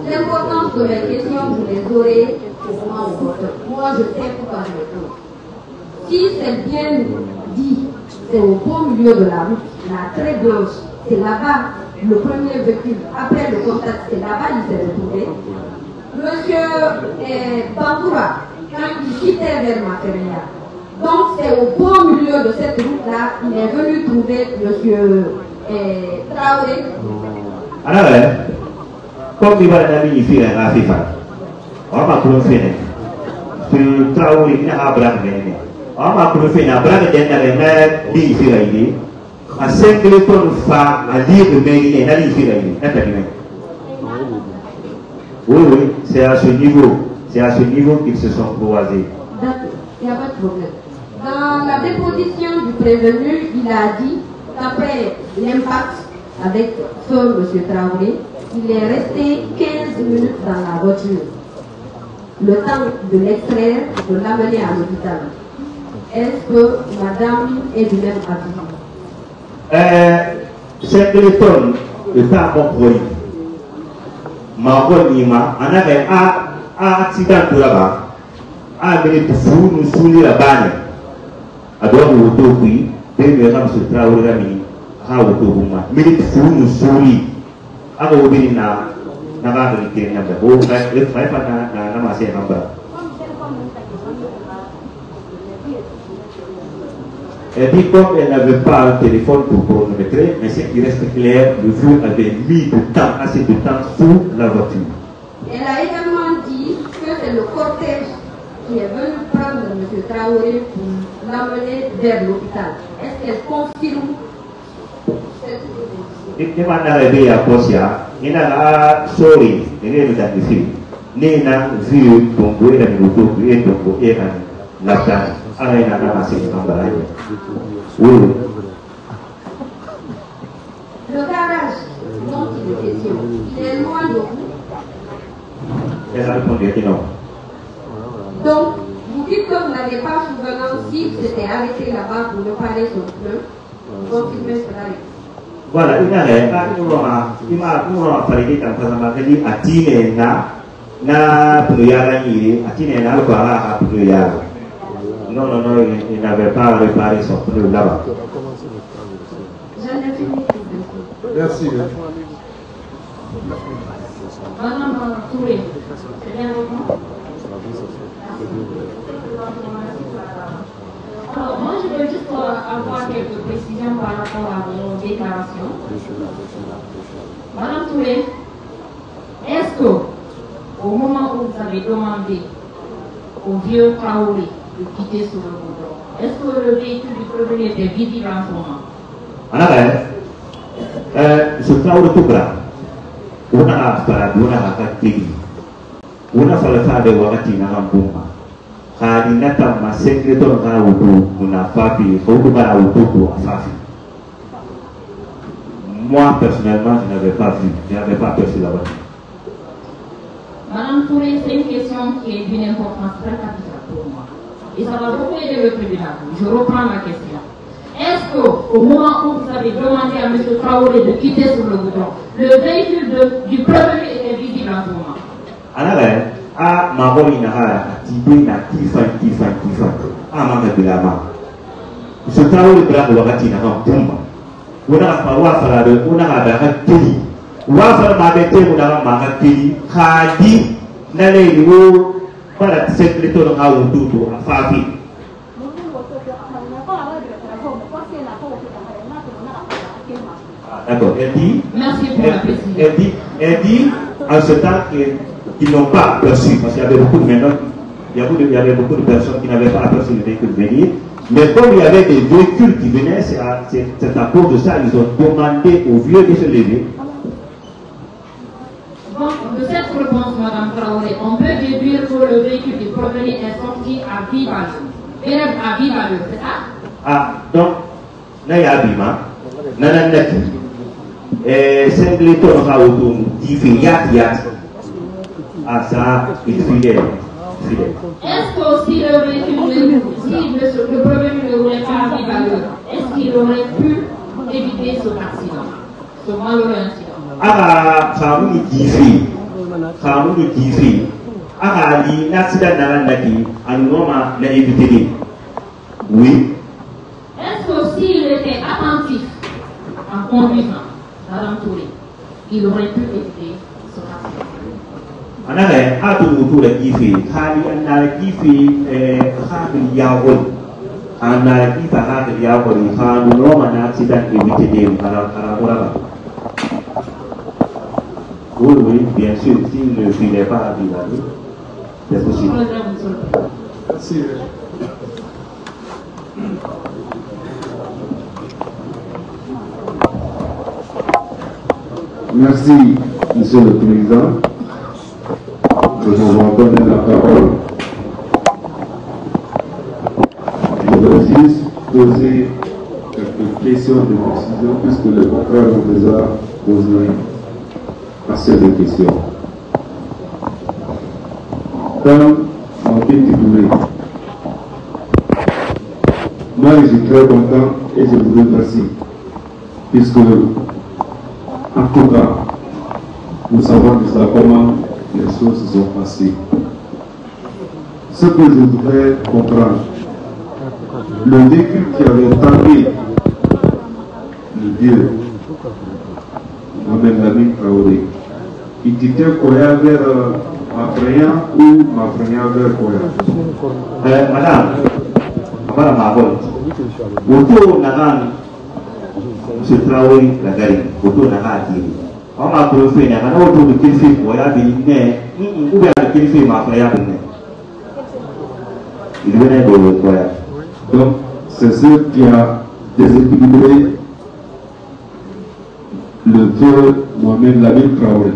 [SPEAKER 7] L'importance de mes questions, vous les aurez au moment opportun. Moi, je sais pourquoi je réponds. Si c'est bien dit, c'est au beau milieu de la route, la très blanche, c'est là-bas le premier véhicule. Après le contact, c'est là-bas il s'est retrouvé. Monsieur Bangoura, quand il quittait vers Makeria, donc c'est au beau milieu de cette route-là, il est venu trouver monsieur Traoré.
[SPEAKER 1] Alors, comme il va dans l'univers à FIFA, on va profiter. Sur Traoré, il y a un bras de on va profiter d'un bras de l'univers d'univers. À 5 tonnes fa à dire de mériter dans l'univers. Oui, c'est à ce niveau qu'ils se sont croisés.
[SPEAKER 7] Il n'y a pas de problème. Dans la déposition du prévenu, il a dit qu'après l'impact avec feu M. Traoré, il est resté 15 minutes dans la voiture. Le temps de l'extraire, de l'amener à l'hôpital. Est-ce que madame est du même avis?
[SPEAKER 1] C'est le ton de ta mon ma bonne en avait un accident de là-bas. Un minute fou nous soulier la banne. À droite au topi, deux mères se travaillent la mini. À au topi, minute fou nous soulier. À au bénina, n'a pas de l'idée, n'a pas de l'idée, le frère n'a pas assez d'embarras. Elle dit comme elle n'avait pas un téléphone pour chronométrer, mais ce qui reste clair, le vieux avait mis du temps, assez de temps sous la voiture.
[SPEAKER 7] Elle a également dit que c'est le cortège qui est venu prendre M. Traoré pour l'amener vers l'hôpital. Est-ce qu'elle confirme cette idée?
[SPEAKER 1] Il m'a arrivé à Posia, il a sorti, il est identifié. Il a vu ton goût et la minute et ton goût et la tâche. Oui.
[SPEAKER 7] Le garage dont il est question, il est loin de vous.
[SPEAKER 1] Elle a répondu que non.
[SPEAKER 7] Donc, vous dites que vous n'avez pas souvenance si vous étiez arrêté là-bas pour ne pas aller sur le pneu. Confirmez cela.
[SPEAKER 1] Voilà, il m'a fallu que tu as dit na non, il n'avait pas réparé son pneu là-bas.
[SPEAKER 7] J'en ai fini.
[SPEAKER 2] Merci.
[SPEAKER 8] Madame Touré, c'est bien votre. Alors, moi, je veux juste avoir quelques précisions par rapport à vos déclarations. Madame Touré, est-ce que, au moment où vous avez demandé au vieux Traoré de quitter sur le goudron, est-ce que le véhicule du prévenu était visible en ce moment?
[SPEAKER 1] Je Traoré tout grand. On a fait on a fait de wakati na ngambuma. Kadi nata ma secrétaire na wudu na papi, faut que ba wudu afafi. Moi personnellement, je n'avais pas vu, je n'avais pas perçu la voiture.
[SPEAKER 8] Madame Touré, c'est une question qui est d'une importance très capitale pour moi. Et ça va beaucoup aider le tribunal. Je reprends ma question. Est-ce qu'au moment où vous avez demandé à M. Traoré de quitter sur le goudron, le véhicule du prévenu était visible en ce moment?
[SPEAKER 1] Alors, ma bonne inahara, Tibé n'a tifan. Ma de la main. M. Traoré blanc de wakati na ngambuma. On a pas wafara de, on a un télé. Wafara ma bête, on a ma télé. Kadi, n'allez où, para secrétaire na wudu afafi. D'accord, elle dit,
[SPEAKER 8] merci pour la précision.
[SPEAKER 1] Elle dit en ce temps qu'ils n'ont pas perçu, parce qu'il y avait beaucoup de maintenant, il y avait beaucoup de personnes qui n'avaient pas aperçu le véhicule venir, mais comme il y avait des véhicules qui venaient, c'est à cause de ça, ils ont demandé aux vieux de se lever.
[SPEAKER 8] Donc, de cette réponse, Mme Traoré, on peut déduire que le véhicule qui provenait est sorti à vive allure, c'est ça? Ah,
[SPEAKER 1] donc, Naya Abima, Nananaki. C'est les tours à autour qui fait yat. Ah, ça, il est fidèle.
[SPEAKER 8] Est-ce que si le véhicule, si le prévenu ne roulait pas à vive allure, est-ce qu'il aurait pu éviter cet accident, ce malheureux incident?
[SPEAKER 1] Ah, Khamouni Kifi. Ah, l'accident Nananaki, à nous, on l'a évité. Oui.
[SPEAKER 8] Est-ce que s'il était attentif en conduisant, Madame Touré, il aurait pu éviter ce accident?
[SPEAKER 1] On a tout le kifi, on a kifi, on a accident évité oui, bien sûr, s'il ne filait pas à Bilali, c'est possible.
[SPEAKER 2] Merci.
[SPEAKER 4] Merci, Monsieur le Président. Nous allons donner la parole. Je veux juste poser quelques questions de précision, puisque le contraire nous déjà posé assez de questions. Comme en petit Moi, je suis très content et je vous remercie. Puisque, en tout cas, nous savons déjà comment les choses se sont passées. Ce que je voudrais comprendre, le véhicule qui avait tapé le vieux Mohamed Lamine Traoré, il quittait Koya vers Mafreya ou Mafreya vers Koya?
[SPEAKER 1] Madame, Madame Mabon, autour Nagan, M. Traoré, la gare, autour Nagan, on m'a prouvé, il y a un autre de Kilfi, Koya, Bénin, ou bien de Kilfi, Mafreya, Bénin. Il venait de Koya.
[SPEAKER 4] Donc, c'est ce qui a déséquilibré le vieux Mohamed Lamine Traoré.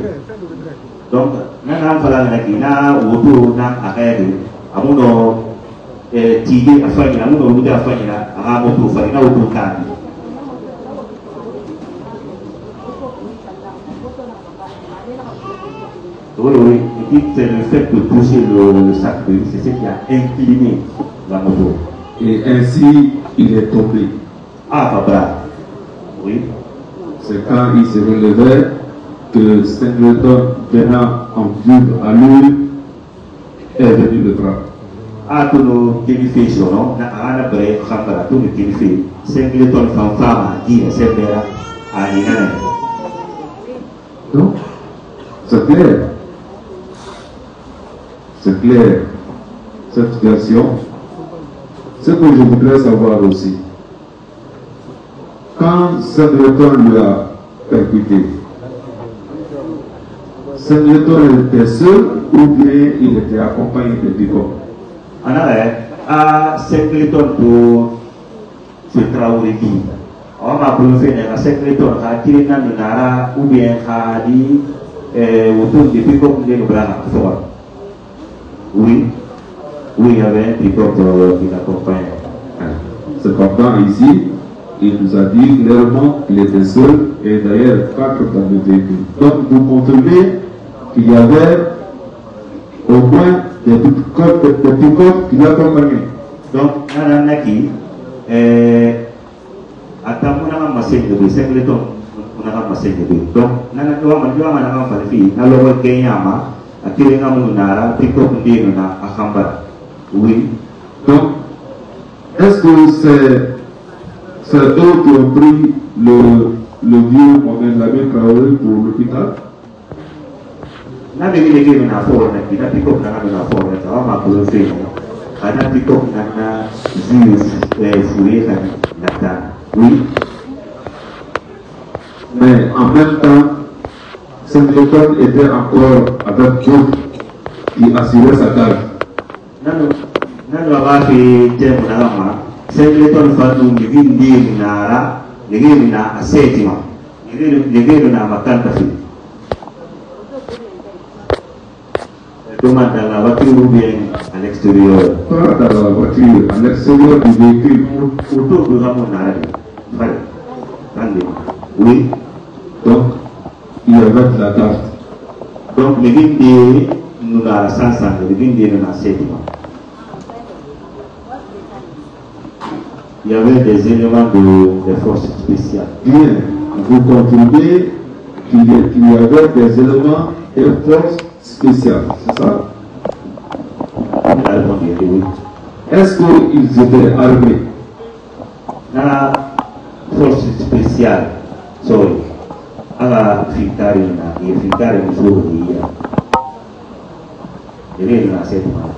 [SPEAKER 1] Donc, nous avons fait la guina, autour d'un arrêt, à mon nom, Tigé, à Soigner, à mon nom, à Soigner, à Ramoto, à autour d'Anne. Oui, oui, il dit que c'est le fait de toucher le sac de riz, c'est ce qui a incliné la moto.
[SPEAKER 4] Et ainsi, il est tombé.
[SPEAKER 1] Ah, papa. Oui.
[SPEAKER 4] C'est quand il se relevait que Singleton, venant en vive allure, est venu le prendre.
[SPEAKER 1] Ah, tout le qualifié, non? Na bref, Khambara, tout le qualifié. Singleton, femme, dit, c'est bien, à Nina.
[SPEAKER 4] Donc, c'est clair. C'est clair. Cette version, ce que je voudrais savoir aussi, quand Singleton lui a percuté, Singleton était seul ou bien il était accompagné de pick-up?
[SPEAKER 1] À Singleton pour ce Traoré qui, on m'a prouvé que Singleton a tiré dans le Nara ou bien a dit autour de pick-up de l'Obra. Oui, oui, il y avait un pick-up qui l'accompagne.
[SPEAKER 4] Cependant, ici, il nous a dit clairement qu'il était seul et d'ailleurs 4 dans le véhicule. Donc, vous confirmez qu'il y avait au moins des pick-up qui l'accompagnaient.
[SPEAKER 1] Donc, Nanaki, à Tamuna Massé de Singleton, on a Massé de donc, Nanaka Manama Falafi, Naloa Gayama, à Kirina Munara, pick-up Ndina, à Hamba. Oui.
[SPEAKER 4] Donc, est-ce que c'est eux qui ont pris le vieux Mohamed Lamine Traoré pour l'hôpital?
[SPEAKER 1] Na begi lagi mana for na kita pick-up na mana for na tahu mak belum sih. Karena pick-up na fouiller kan data. Oui.
[SPEAKER 4] Mais en même temps, Singleton était encore avec d'autres qui assuraient sa garde.
[SPEAKER 1] Nanu apa fi jem nama. Singleton fatu divindi nara, divindi na asetima, divindi na makan tapi. Demande dans la voiture ou bien à l'extérieur?
[SPEAKER 4] Pas dans la voiture, à l'extérieur du véhicule.
[SPEAKER 1] Autour de Ramon oui.
[SPEAKER 4] Donc, il y avait de la carte.
[SPEAKER 1] Donc, les vignes nous avons 500, les vignes nous avons 7. Il y avait des éléments de forces spéciales.
[SPEAKER 4] Bien, vous confirmez qu'il y avait des éléments de forces spéciales, c'est ça?
[SPEAKER 1] Oui.
[SPEAKER 4] Est-ce qu'ils étaient armés?
[SPEAKER 1] La force spéciale, sorry, à la Ficarina, et Ficarina jour d'hier. Il est dans cette main.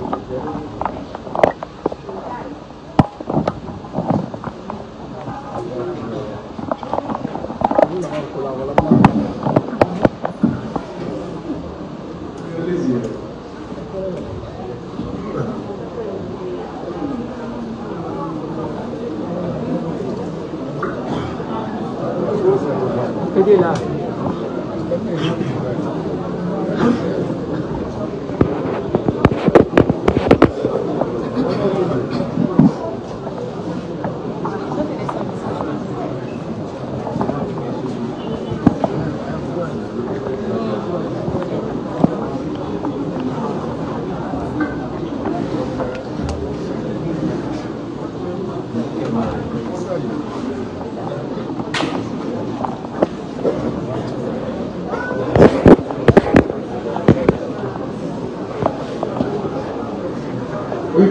[SPEAKER 2] Oui,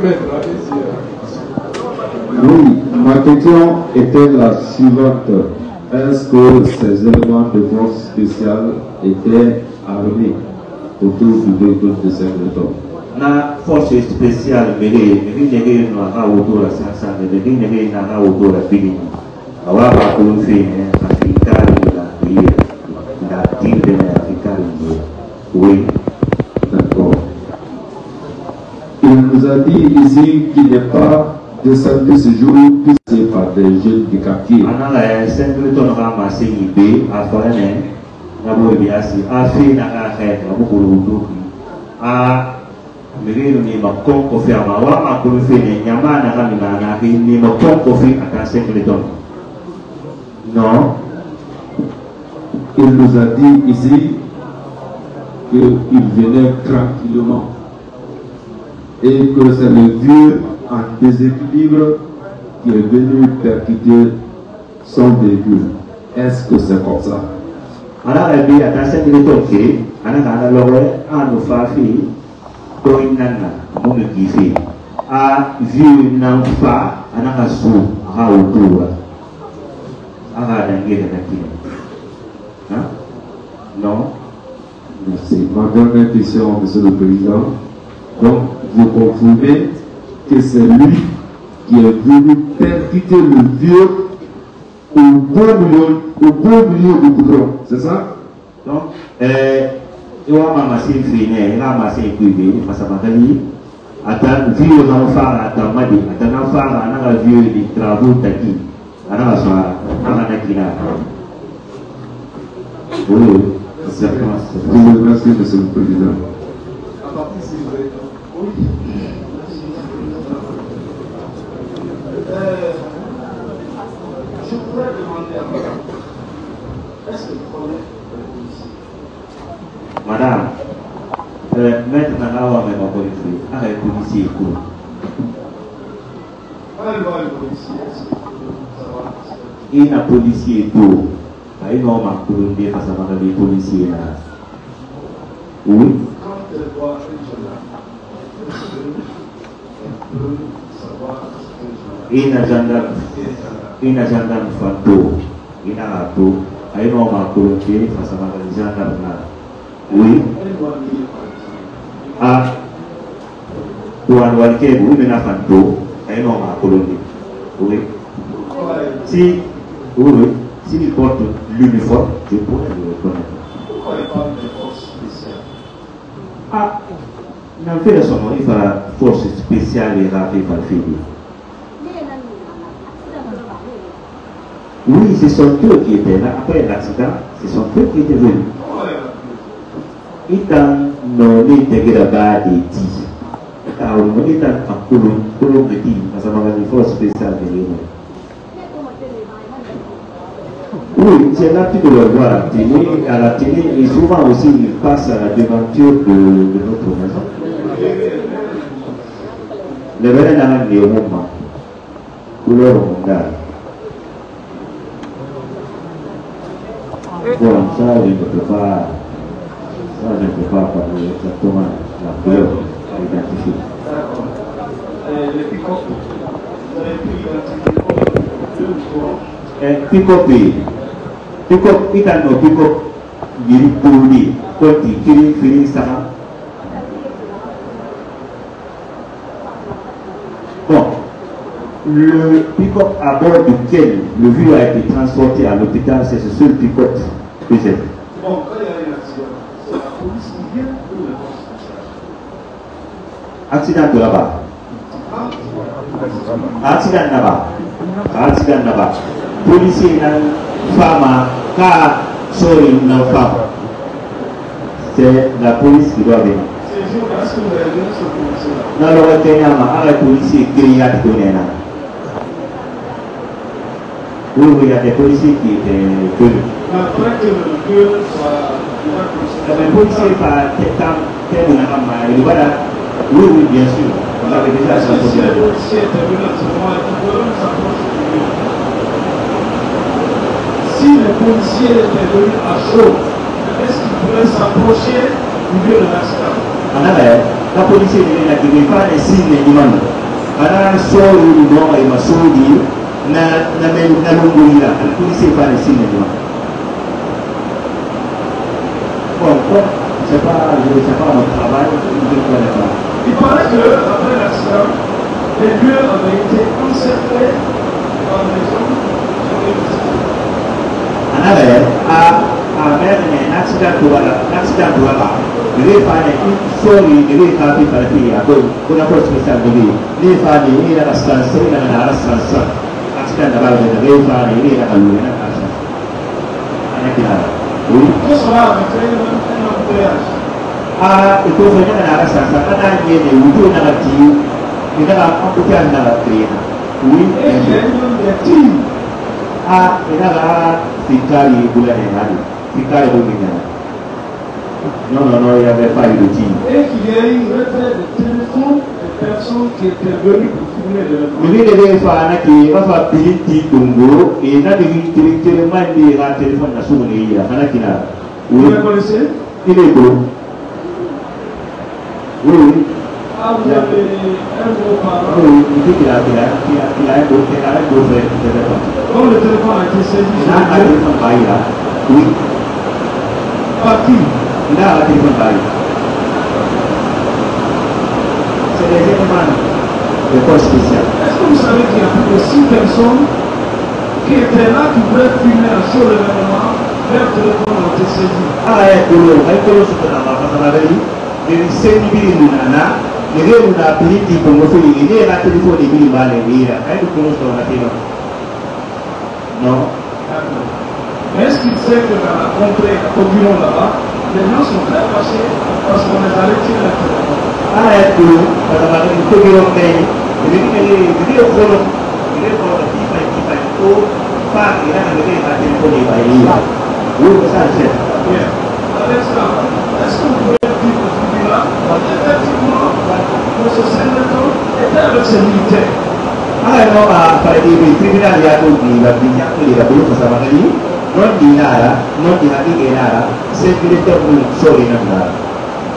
[SPEAKER 2] maître, allez-y.
[SPEAKER 4] Oui, ma question était la suivante. Est-ce que ces éléments de force spéciale étaient armés autour du véhicule de Singleton?
[SPEAKER 1] La force spéciale, mais les n'aura autour de 500, mais n'aura autour de Philippe. Alors, on a fait un Africain, il a tiré de l'Africain. Oui,
[SPEAKER 4] d'accord. Il nous a dit ici qu'il n'est pas descendu ce jour poussé par des jeunes du quartier.
[SPEAKER 1] On a 5 minutes de ramassé IB à Forené, la Bourbiasi, à Fina, à Red, à Bourgoulou, à Mérino, ma conco ferma, ou à Koufé, Yamana, Ramina, ni ma conco fait à 5 minutes.
[SPEAKER 4] Non. Il nous a dit ici qu'il venait tranquillement et que c'est le vieux en déséquilibre qui est venu percuter son véhicule. Est-ce que c'est comme ça?
[SPEAKER 1] Alors, il y a 5 minutes, on a nous fait Toinana, mon kiffé. A vu n'enfa, on a sous, à autour. Non.
[SPEAKER 4] Merci. Ma dernière question, Monsieur le Président. Donc, vous confirmez que c'est lui qui est venu percuter le vieux au bon milieu du goudron, c'est ça?
[SPEAKER 1] Donc, il y a un massif fini, il y a un massif privé, parce que attends, vieux enfant, attends, m'a dit, attends, enfant, on a vieux des travaux d'acquis.
[SPEAKER 4] Oui, exactement. Je vous remercie, Monsieur le Président.
[SPEAKER 9] Je pourrais demander à madame, est-ce que vous connaissez le policier?
[SPEAKER 1] Madame, maître Nanawa m'a policier, avec policier et tout. Il y a un policier et tout. Il y a un policier face à des policiers là. Oui.
[SPEAKER 9] Quand elle voit un gendarme, elle peut savoir
[SPEAKER 1] il y a un gendarme fantôme. Il y a un auto. Il y a un policier face à des gendarmes là. Oui. Ah. Pour un walker, oui, mais il y a un fantôme. Il y a un policier. Oui. Si, oui, s'il porte l'uniforme, je pourrais le reconnaître.
[SPEAKER 9] Pourquoi il parle de force spéciale?
[SPEAKER 1] Ah, il a fait son nom, il va force spéciale et rapide par le oui, c'est son tour qui était là. Après l'accident, c'est son tour qui était venu. Il a nommé de là-bas des 10. Alors, on est en colombe de 10, parce qu'on a une force spéciale de l'Union. Oui, c'est l'habitude de le voir à la télé, et souvent aussi il passe à la devanture de notre maison. Le vrai dans les moments, couleur mondiale. Bon, ça je ne peux pas parler exactement la couleur identifiée.
[SPEAKER 9] D'accord. Le pick-up, vous avez pu identifier
[SPEAKER 1] pick-up, il y a un pick-up, il y a un quand il finit ça. Bon, le pick-up à bord duquel le vieux a été transporté à l'hôpital, c'est ce seul pick-up que j'ai.
[SPEAKER 9] Bon, quand il y a un accident, c'est la police qui vient ou le
[SPEAKER 1] accident de là-bas. Accident là-bas. Policier femme, car sorry, une femme. C'est la police qui doit venir.
[SPEAKER 9] Est-ce que vous avez vu ce policier-là?
[SPEAKER 1] Dans le Kenya, les policiers qui ont donné là. Oui, il y a des policiers qui étaient venus.
[SPEAKER 9] Après que le vieux soit.
[SPEAKER 1] Les policiers par oui, bien sûr. On avait déjà
[SPEAKER 9] si le policier était venu à ce moment, il peut même s'approcher du vieux. policier est venu à chaud, est-ce qu'il pourrait s'approcher du lieu de l'accident?
[SPEAKER 1] La police n'est pas les signes du monde. La police n'est pas les signes du monde. Bon, je ne sais pas mon travail, je ne connais pas.
[SPEAKER 9] Il paraît qu'après l'accident, les lieux avaient été encerclés par les gens qui ont été visités.
[SPEAKER 1] L'accident de la les femmes, sorry, les femmes qui partent à deux, on a pas spécial de vie. Les femmes, il y a la stance, il y a la stance. Accident de la vie, les femmes, il y a la lune, la stance. Oui.
[SPEAKER 9] Tout cela avait créé un embouteillage.
[SPEAKER 1] Ah, il faut venir à la stance. Quand on a des outils narratifs, il y a un embouteillage narratif. Oui.
[SPEAKER 9] Et il y a des tirs.
[SPEAKER 1] Ah, il y a la Ficari Boulane, Ficari Boulane. Non, il n'y avait pas eu de tir.
[SPEAKER 9] Et qu'il y a eu retrait de téléphone des personnes qui étaient venues pour filmer l'événement.
[SPEAKER 1] Mais il y a des femmes qui ont fait un petit Congo et il y a des téléphone à son nez.
[SPEAKER 9] Vous le connaissez?
[SPEAKER 1] Il est beau. Oui.
[SPEAKER 9] Ah, vous avez un beau parent.
[SPEAKER 1] Oui, il a un beau frère.
[SPEAKER 9] Quand le téléphone a été saisi,
[SPEAKER 1] il a un téléphone bail là. Oui.
[SPEAKER 9] Par qui?
[SPEAKER 1] Il a un téléphone bail. C'est des éléments de corps spécial.
[SPEAKER 9] Est-ce que vous savez qu'il y a plus de 6 personnes qui étaient là, qui voulaient filmer un show l'événement, leur téléphone a été saisi?
[SPEAKER 1] Ah, non.
[SPEAKER 9] Est-ce qu'il sait que dans la contrée, à Coguillon là-bas, les gens sont très fâchés parce qu'on est allé tirer le téléphone?
[SPEAKER 1] Ah,
[SPEAKER 9] Avec ça, est-ce que vous pouvez dire au tribunal effectivement que ce sénateur était avec ses militaires?
[SPEAKER 1] tribunal ya to di la binya ko di la bulu sama kali non di nara non di hati ke nara se militaire pour sorry na nara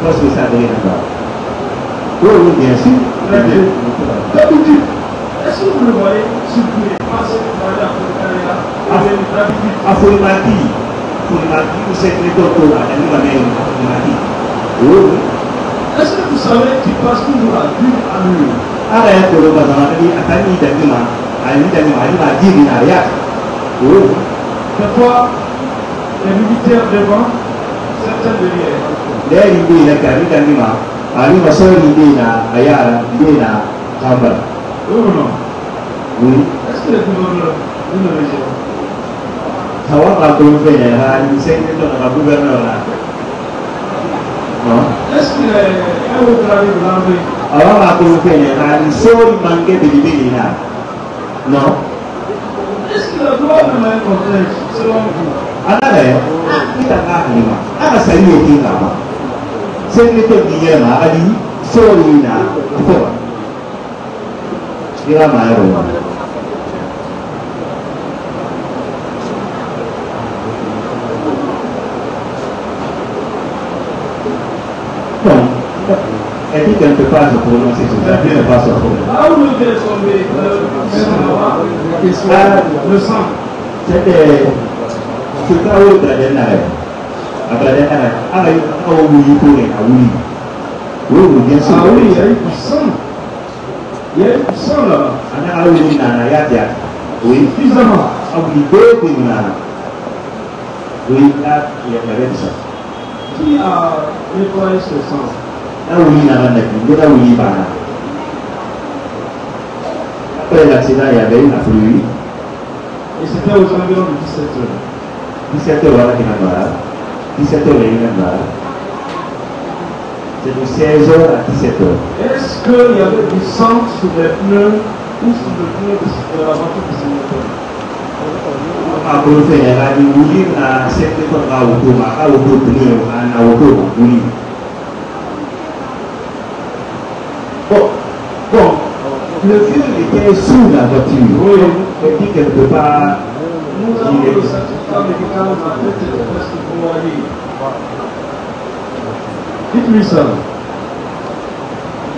[SPEAKER 1] parce que ça devient nara oui bien sûr
[SPEAKER 9] D'habitude, est-ce que vous le voyez circuler passer par la Afrique
[SPEAKER 1] Afurimati ou secrétaire pour la Afurimati oui.
[SPEAKER 9] Est-ce que vous savez qu'il passe toujours à vue à mur?
[SPEAKER 1] Arrête de
[SPEAKER 9] des fois, les militaires devant, certains derrière. Oui ou non?
[SPEAKER 1] Oui.
[SPEAKER 9] Est-ce que les gouverneurs d'une région? Est-ce qu'il est un haut gradé de l'armée?
[SPEAKER 1] Non.
[SPEAKER 9] Est-ce qu'il a droit de mettre un cortège selon vous?
[SPEAKER 1] Elle dit qu'elle ne peut pas se prononcer sur ça, elle ne peut pas se prononcer.
[SPEAKER 9] Ah, vous devez tomber le sang.
[SPEAKER 1] C'était ce cas où il y a des oui, bien sûr.
[SPEAKER 9] Ah oui, il y a eu du sang. Il y a eu du sang là-bas.
[SPEAKER 1] Oui,
[SPEAKER 9] suffisamment.
[SPEAKER 1] Oui, là, il y avait du sang.
[SPEAKER 9] Qui a nettoyé ce sang?
[SPEAKER 1] Après l'accident, il y avait une affluée.
[SPEAKER 9] Et c'était aux environs de 17h.
[SPEAKER 1] 17h, 17h, c'est de 16h à 17h.
[SPEAKER 9] Est-ce qu'il y avait du sang sur les pneus ou sur le pneu de la voiture de sénateur?
[SPEAKER 1] Bon, le vieux était sous la voiture. Oui. Elle dit qu'elle ne peut pas.
[SPEAKER 9] nous avons le certificat médical, on a fait des tests pour aller. Dites-lui ça.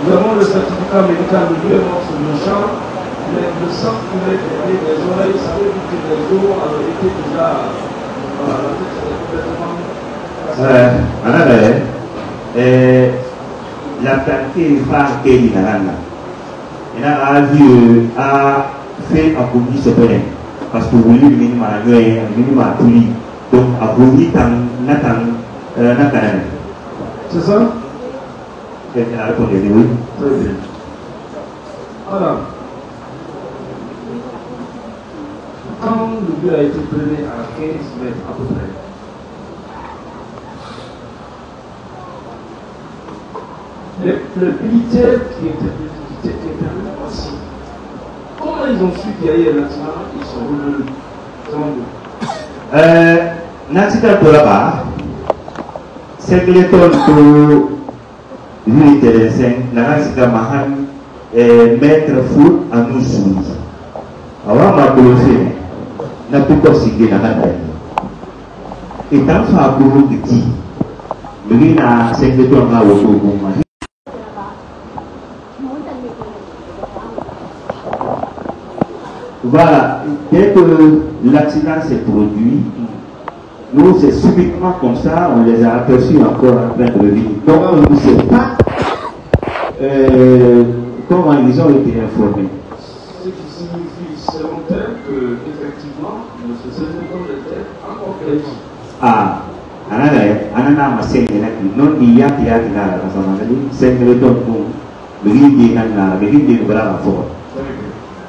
[SPEAKER 9] Nous avons le certificat médical de Dieu sur le champ, mais le sang pouvait aider des oreilles, ça veut dire que les os avaient été déjà. Voilà, la tête était complètement.
[SPEAKER 1] La planté par Kelly Narana. Et là, a fait un produit ce bonnet. Parce que vous voulez le minimum à l'œil, le minimum à tout lit. Donc, à vous dire,
[SPEAKER 9] c'est ça?
[SPEAKER 1] C'est la réponse, oui.
[SPEAKER 9] Très bien. Voilà. Quand le but a été prélevé à 15 mètres à peu près, le militaire qui était aussi, comment ils ont su qu'il y a eu un accident? Ils sont revenus.
[SPEAKER 1] L'accident pour là-bas, c'est que les tôles pour l'unité des 5, l'accident mahan mettre foot à nous sous. Alors, on a bloqué, on a pu consigner la main. Et tant que ça a bloqué, il y a 5 tôles à autour. Voilà, dès que l'accident s'est produit, nous, c'est subitement comme ça, on les a aperçus encore en train de venir. Donc, on ne sait pas comment ils ont été informés.
[SPEAKER 9] Ce qui signifie selon tel que, effectivement, M. Sénégal était encore précis.
[SPEAKER 1] Ah, anana masenge naki non dia dia dina la sama ngali sengele ton ko beri na na beri di bala fo.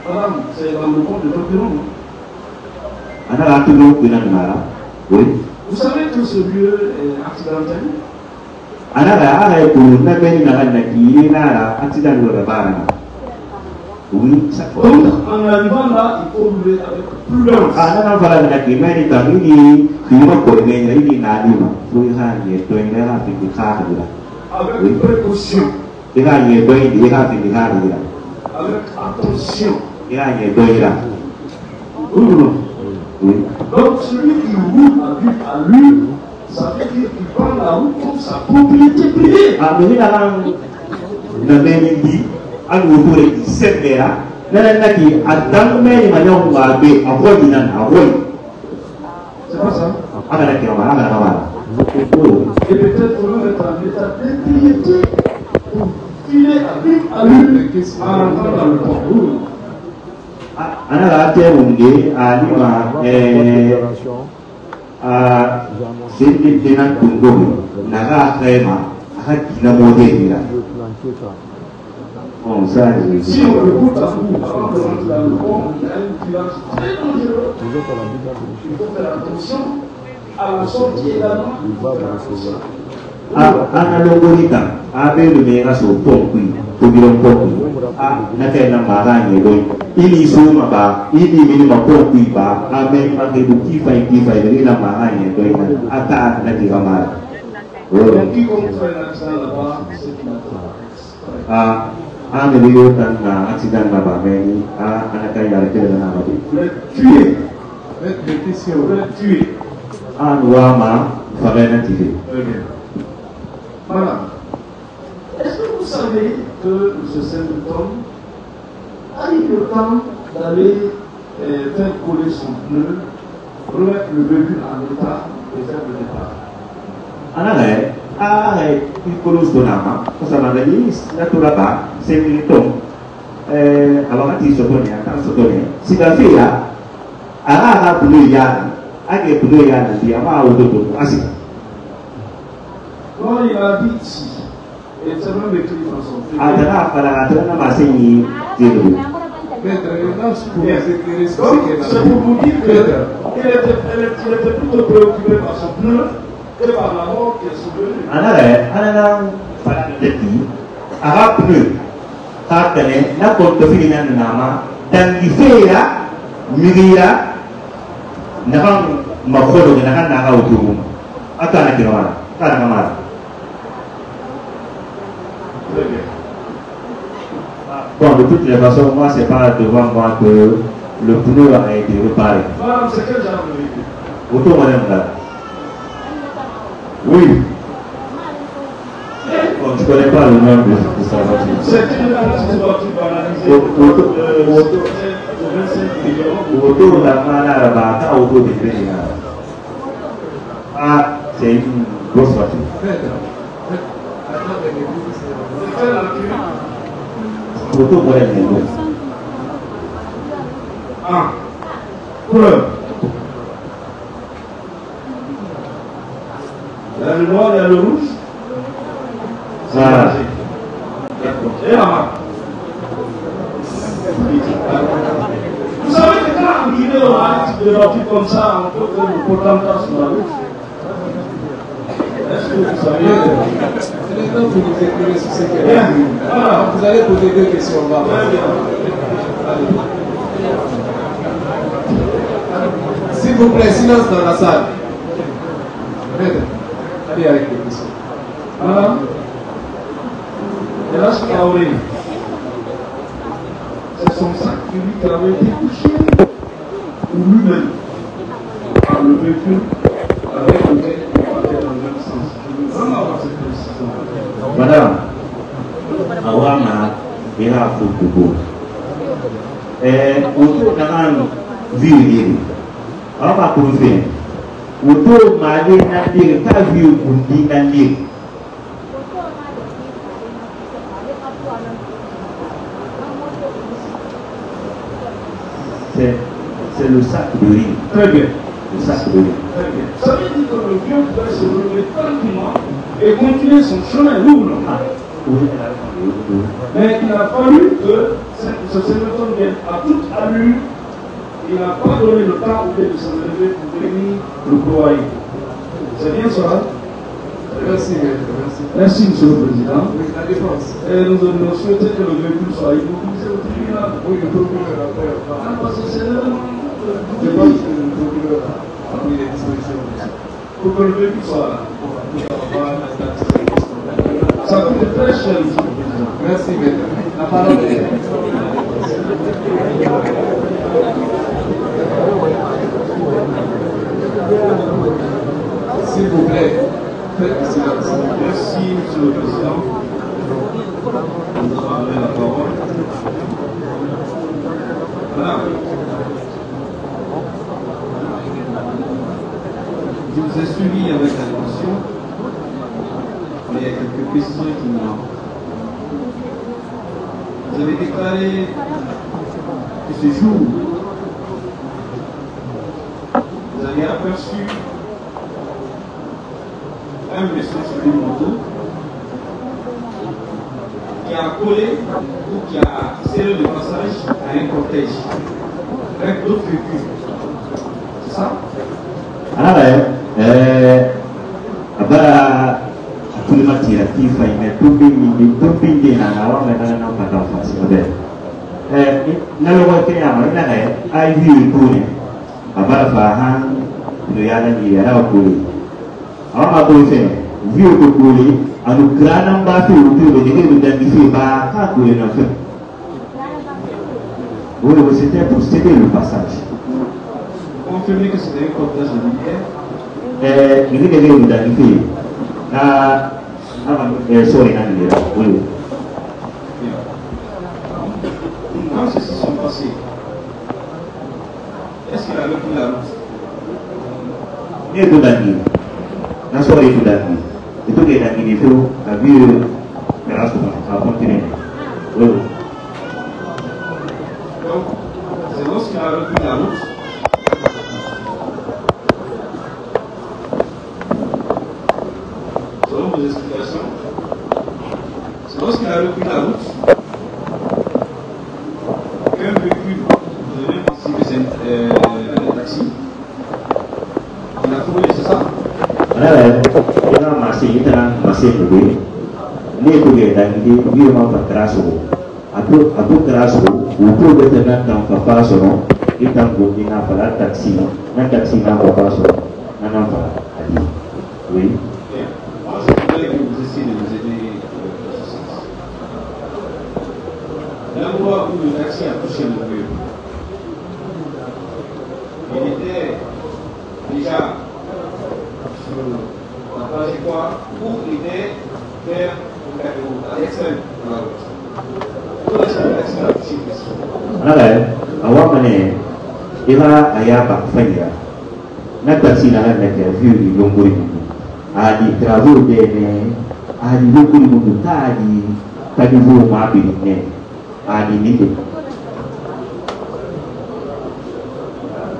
[SPEAKER 9] Madame, c'est dans le compte de l'opinion.
[SPEAKER 1] Ana la tuno dina na. Oui.
[SPEAKER 9] Vous savez que ce lieu est accidentel?
[SPEAKER 1] Ana la ara ko na beni na na ki na la accident de bala. Oui, ça.
[SPEAKER 9] Donc, en arrivant là, il faut rouler avec prudence.
[SPEAKER 1] Ah, non, voilà, la qui m'a dit, il m'a connu, il n'a dit, il a
[SPEAKER 9] avec précaution.
[SPEAKER 1] Il a
[SPEAKER 9] avec attention.
[SPEAKER 1] Il a
[SPEAKER 9] donc, celui qui roule à lui, ça veut dire qu'il prend la route comme sa propriété privée.
[SPEAKER 1] Ah, mais il a dit, à l'autour de cette guerre, il a dit, à tant que il m'a dit, on va aller à Roy.
[SPEAKER 9] C'est pas ça? Et peut-être qu'on va être en état d'ébriété pour filer à lui en rentrant dans le port.
[SPEAKER 1] Ana terunde alima sende tenan kundomi naga krema hakina modela. Bon, ça,
[SPEAKER 9] si on écoute à vous, avant de rentrer dans le port, il y a une village très dangereux. Il faut faire attention à la sortie également.
[SPEAKER 1] Ana longorita, abe le mera so pokui, pobiron pokui. Nakai na maranye doi. Ini suma ba, ini minima pokui ba, abe make buki fai dari na maranye doi na ata na tiramara.
[SPEAKER 9] Quiconque fait un accident là-bas, c'est une
[SPEAKER 1] ame liyo tan na accident baba meni anakai ya rekele na babi.
[SPEAKER 9] Vous l'êtes tué. Vous l'êtes tué.
[SPEAKER 1] Anwama farena tifi.
[SPEAKER 9] Voilà. Est-ce que vous savez que M. Singleton a eu le temps d'aller faire coller son pneu, remettre le véhicule en état et faire le départ?
[SPEAKER 1] Il colosse ton âme, ça m'a dit, la touraba, c'est militant. Alors, quand il se connaît, si la fille a pour le yard, a des pour le yard, il y a pas autour, assis.
[SPEAKER 9] Non, il a dit ici. Et c'est même écrit dans son film.
[SPEAKER 1] Ah,
[SPEAKER 9] c'est pour vous dire qu'il était plutôt préoccupé par son pneu que par la mort qui est survenue.
[SPEAKER 1] Bon, de toutes les façons, moi, c'est pas devant moi que le pneu a été réparé.
[SPEAKER 9] Madame, c'est quel genre de véhicule?
[SPEAKER 1] Auto, madame, là.
[SPEAKER 9] Oui.
[SPEAKER 1] Bon, je ne connais pas le nom de sa voiture.
[SPEAKER 9] C'est une petite voiture banalisée.
[SPEAKER 1] Auto,
[SPEAKER 9] de 25 millions.
[SPEAKER 1] auto, la malade, auto de Bénin. Ah, c'est une grosse voiture. Auto, modèle Négo.
[SPEAKER 9] Ah, preuve. Il y a le noir, il y a le rouge.
[SPEAKER 1] Voilà.
[SPEAKER 9] Et la marque. Vous savez que quand on dit on a un type de voiture comme ça, on peut faire le pourcentage sur la route. Est-ce que vous savez?
[SPEAKER 2] C'est le temps que vous écrivez sur ces questions.
[SPEAKER 9] Bien. Voilà.
[SPEAKER 2] Vous allez poser deux questions. On va
[SPEAKER 9] Très bien.
[SPEAKER 2] S'il vous plaît, silence dans la salle. Maître, allez avec les questions.
[SPEAKER 9] Voilà. Et là, je Traoré. C'est son sac qui lui avait été touché. Ou lui-même. Par le véhicule avec lequel il partait dans le même sens. Je veux vraiment avoir cette précision.
[SPEAKER 1] Madame, Awama, il a un football. Auto, on a un vieux. On va prouver. Auto, m'a dit, n'a pas vu pour dire, n'a dit. C'est le sac de riz.
[SPEAKER 9] Très bien.
[SPEAKER 1] Le sac de riz.
[SPEAKER 9] Très bien. Ça veut dire que le vieux pouvait se relever tranquillement et continuer son chemin lourd. Mais il a fallu que ce sénateur vienne à toute allure. Il n'a pas donné le temps au lieu de se relever pour venir le broyer. C'est bien ça?
[SPEAKER 2] Merci, maître. Merci.
[SPEAKER 9] Merci, monsieur le président.
[SPEAKER 2] Oui, la défense.
[SPEAKER 9] Et nous souhaitons que le véhicule soit immobilisé au tribunal.
[SPEAKER 2] Oui, le procureur après.
[SPEAKER 9] Ah, parce que c'est l'élément.
[SPEAKER 2] Je pense que le procureur a pris les dispositions.
[SPEAKER 9] Pour que le véhicule soit là. Ça coûte très cher, monsieur le président.
[SPEAKER 2] Merci, maître. La parole est. S'il vous plaît, faites le silence.
[SPEAKER 9] Merci, monsieur le président. Vous avez la parole. Voilà. Je vous ai suivi avec attention, mais il y a quelques précisions qui me manquent. Vous avez déclaré que ce jour, vous avez aperçu un monsieur sur une moto qui a collé ou qui a serré le passage à un cortège avec d'autres véhicules. C'est ça?
[SPEAKER 1] Alors, tout le monde qui a fait, mais tout le monde a c'était pour céder le passage.
[SPEAKER 9] Confirmez que c'était un cortège de militaires.
[SPEAKER 1] Il est identifié. Sorry, oui.
[SPEAKER 9] Quand ceci s'est passé, est-ce qu'il a repris la route?
[SPEAKER 1] Il est tout d'années. La soirée est tout d'années. Et tout est d'années, il faut la vie de la continuer. Oui.
[SPEAKER 9] Donc, c'est lorsqu'il a repris la route. Selon vos explications, c'est lorsqu'il a repris la route qu'un véhicule, vous avez pensé que c'est un taxi, il a trouvé, c'est ça?
[SPEAKER 1] Alors, il a marché, il a marché pour lui. Il est pour lui, il a fait grâce au. À tout grâce au, ou pour le tenant dans le papa selon, il t'a dit n'a pas la taxi, un taxi n'a pas son, un enfant. Oui.
[SPEAKER 9] Moi, je voudrais que vous essayez de nous aider dans ce sens. L'endroit où le taxi a touché le véhicule,
[SPEAKER 10] il était déjà sur la trajectoire où il était vers à l'extrême de la route. Pour l'explication de la question.
[SPEAKER 1] Alors, avant de il va à Yaba Faya. N'a pas si la reine a vu le Longori. A dit travaux de a dit beaucoup de monde, a dit pas de vous m'habiller. A dit n'était.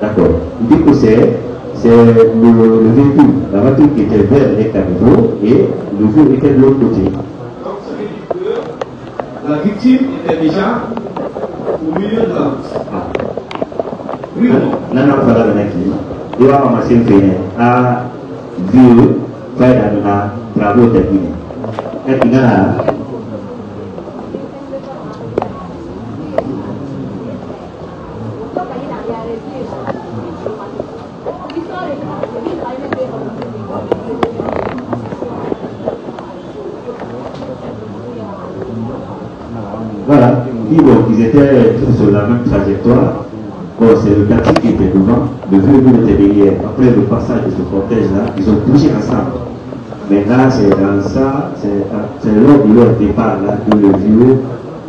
[SPEAKER 1] D'accord. Il dit que c'est le véhicule, la voiture qui était vers les caniveaux et le véhicule était de l'autre côté.
[SPEAKER 10] Donc ça veut dire que la victime était déjà au milieu de la route. Oui ou non?
[SPEAKER 1] Non, non, pas la même chose. Il va commencer à faire vieux, faire un travaux de Guinée. Et puis là, voilà, ils étaient tous sur la même trajectoire. Bon, c'est le taxi qui était devant, le véhicule était derrière. Après le passage de ce cortège-là, ils ont bougé ensemble. Maintenant, c'est dans ça, c'est lors de leur départ là, que le vieux,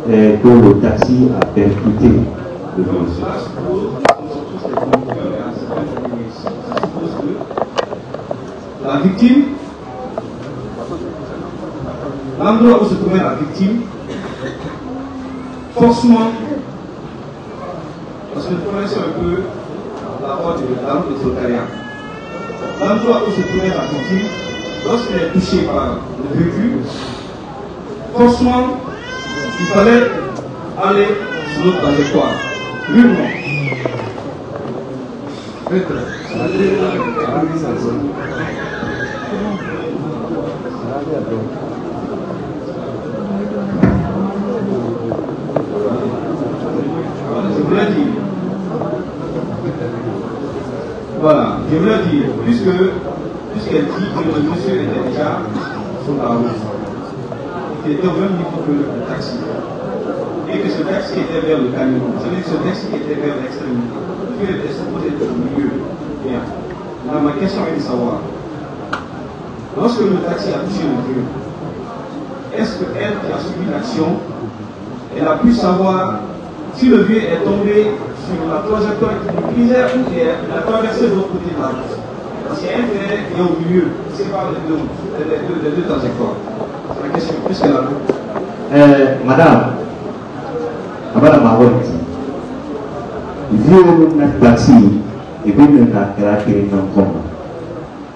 [SPEAKER 1] que le taxi a percuté le véhicule.
[SPEAKER 10] Cela suppose, nous sommes tous les conducteurs et à certains niveaux, ça suppose que la victime, l'endroit où se trouvait la victime, forcément, parce que nous connaissons un peu la route de Sotaria. L'endroit où se trouvait la victime, lorsqu'elle est touchée par le véhicule, forcément, il fallait aller sur notre trajectoire. Oui ou non? Je voulais dire, voilà, je voulais dire, puisqu'elle dit que le monsieur était déjà sur la route, il était au même niveau que le taxi, et que ce taxi était vers le camion, c'est-à-dire que ce taxi était vers l'extrémité, qu'il était supposé être au milieu. Bien. Là, ma question est de savoir, lorsque le taxi a touché le vieux, est-ce qu'elle qui a suivi l'action, elle a pu savoir si le vieux est tombé sur la trajectoire qui nous visait ou elle a traversé de l'autre côté de la route? Parce qu'il y a un fait qui est au milieu, c'est pas les deux trajectoires. C'est la question, puisqu'elle a l'autre.
[SPEAKER 1] Madame, madame Mahouti, vieux notre taxi, et puis nous avons créé un combat.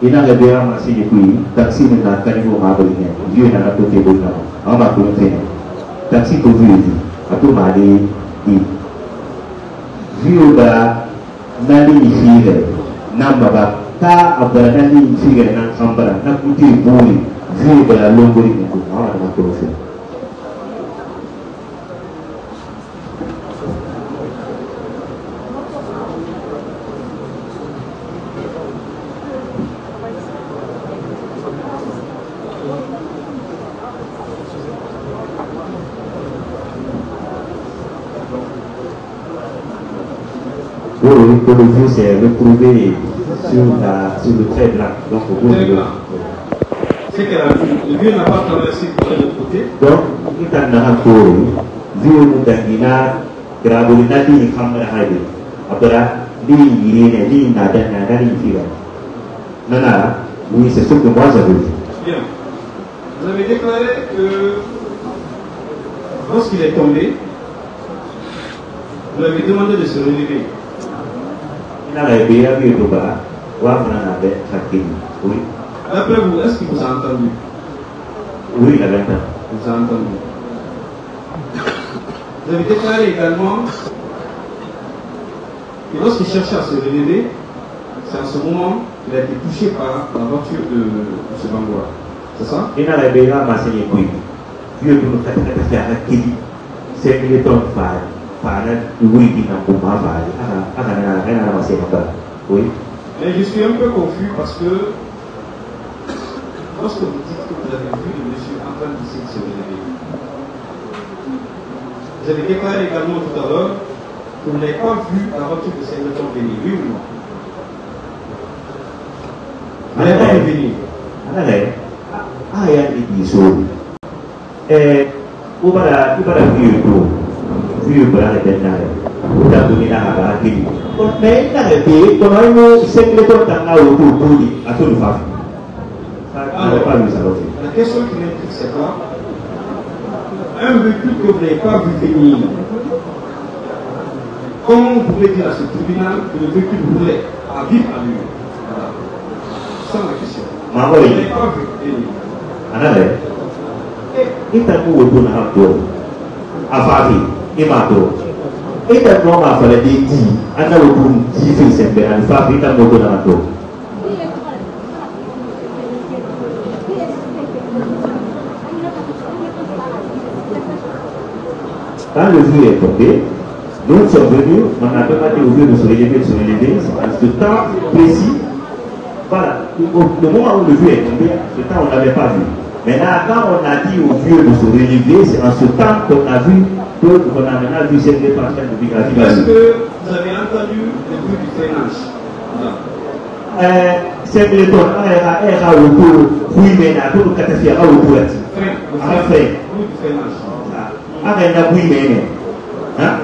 [SPEAKER 1] Il a réveillé un massif de couilles, taxi nous a créé un mabrigé, vieux n'a pas côté de là, on va tout faire. Taxi pour vieux, à tout marrer. Vieux gars, nali figure, n'ambaba, ta abra nali figure n'ambara, n'a coûté bouli, vieux de la longueur de tout, on va tout faire. Oui, que le vieux s'est retrouvé sur le trait blanc. Donc,
[SPEAKER 10] c'est que le vieux n'a pas traversé de l'autre côté.
[SPEAKER 1] Donc, il y a un cours, vieux Moutangina, Grabolina, dit Kamara Haïdi. Après, dit Irene, dit Nadana, dit Fira. Nana, oui, c'est ce que moi j'avais vu.
[SPEAKER 10] Bien. Vous avez déclaré que lorsqu'il est tombé, vous lui avez demandé de se relever.
[SPEAKER 1] D'après
[SPEAKER 10] vous, est-ce qu'il vous a entendu?
[SPEAKER 1] Oui, il avait entendu.
[SPEAKER 10] Il vous a entendu. Vous avez déclaré également que lorsqu'il cherchait à se relever, c'est à ce moment qu'il a été touché par la voiture de ce Bangoura. C'est ça?
[SPEAKER 1] Il n'a pas été enseigné. Dieu nous fait faire un kili. C'est qu'il est en faille. Oui.
[SPEAKER 10] Mais je suis un peu confus parce que lorsque vous dites que vous avez vu le monsieur en train d'essayer de se relever, vous avez déclaré également tout à l'heure que vous n'avez pas vu la voiture de Saint-Antoine venir, oui ou non? Il n'est pas venu.
[SPEAKER 1] Ah, il y a des choses. Où va la vieux d'eau? Vieux bras de dernier. Où la donné la rabatterie. Mais il a été, quand on a c'est le temps dans la haute à tout le faire.
[SPEAKER 10] La question qui m'intrigue, c'est quoi? Un véhicule que vous n'avez pas vu venir. Comment vous pouvez dire à ce tribunal que le véhicule voulait à vivre à lui? Voilà. C'est ça la question. Vous n'avez pas vu venir.
[SPEAKER 1] Kita mau pun aku, apa ni? Imato. Kita mau apa lagi? Anda pun jifi sampai alfa kita mau pun aku. Quand le vieux est tombé, nous sommes venus, on a demandé au vieux de se relever, à ce temps précis. Voilà, le moment où le vieux est tombé, ce temps on n'avait pas vu. Maintenant, quand on a dit au vieux de se relever, c'est en ce temps qu'on a vu, qu'on a maintenant vu cette département de Bigati.
[SPEAKER 10] Est-ce que vous avez entendu le bruit du freinage?
[SPEAKER 1] C'est que le ton a autour, oui, mais à tout le catastrophe, à autour. Enfin, avec la oui, mais. Hein?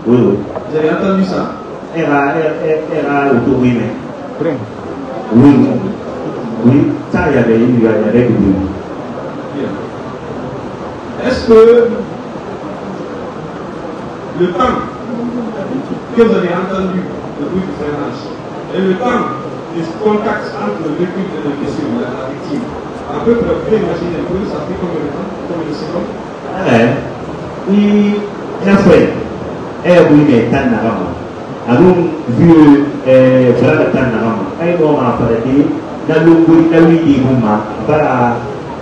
[SPEAKER 1] Oui, oui.
[SPEAKER 10] Vous avez entendu ça?
[SPEAKER 1] Era autour, oui, mais. Oui, oui, ça, il y avait du bruit.
[SPEAKER 10] Est-ce que le temps que vous avez entendu le bruit du freinage et le temps du contact entre le véhicule et le monsieur, la victime, à peu près, vous pouvez imaginer un peu, ça fait combien de temps, combien de secondes?
[SPEAKER 1] Oui, j'ai fait. Oui, mais tant d'argent. Alors, vu voilà tant d'argent. Un homme a parlé dans le bruit, dans le bruit, voilà.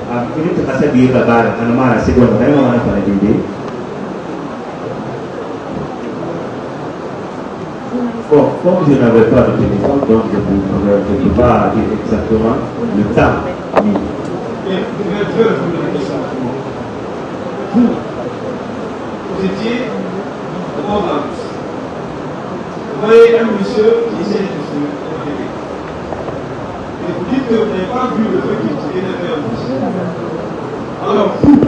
[SPEAKER 1] Ini terasa di kabar karena marah sekolah saya mana pada diri. Bon, comme je n'avais pas de téléphone, donc je ne peux pas dire exactement le temps.
[SPEAKER 10] Vous étiez au bord de la route. Vous voyez un monsieur qui essaie de se lever. Et vous dites que vous n'avez pas vu le feu qui venait vers vous. Alors vous,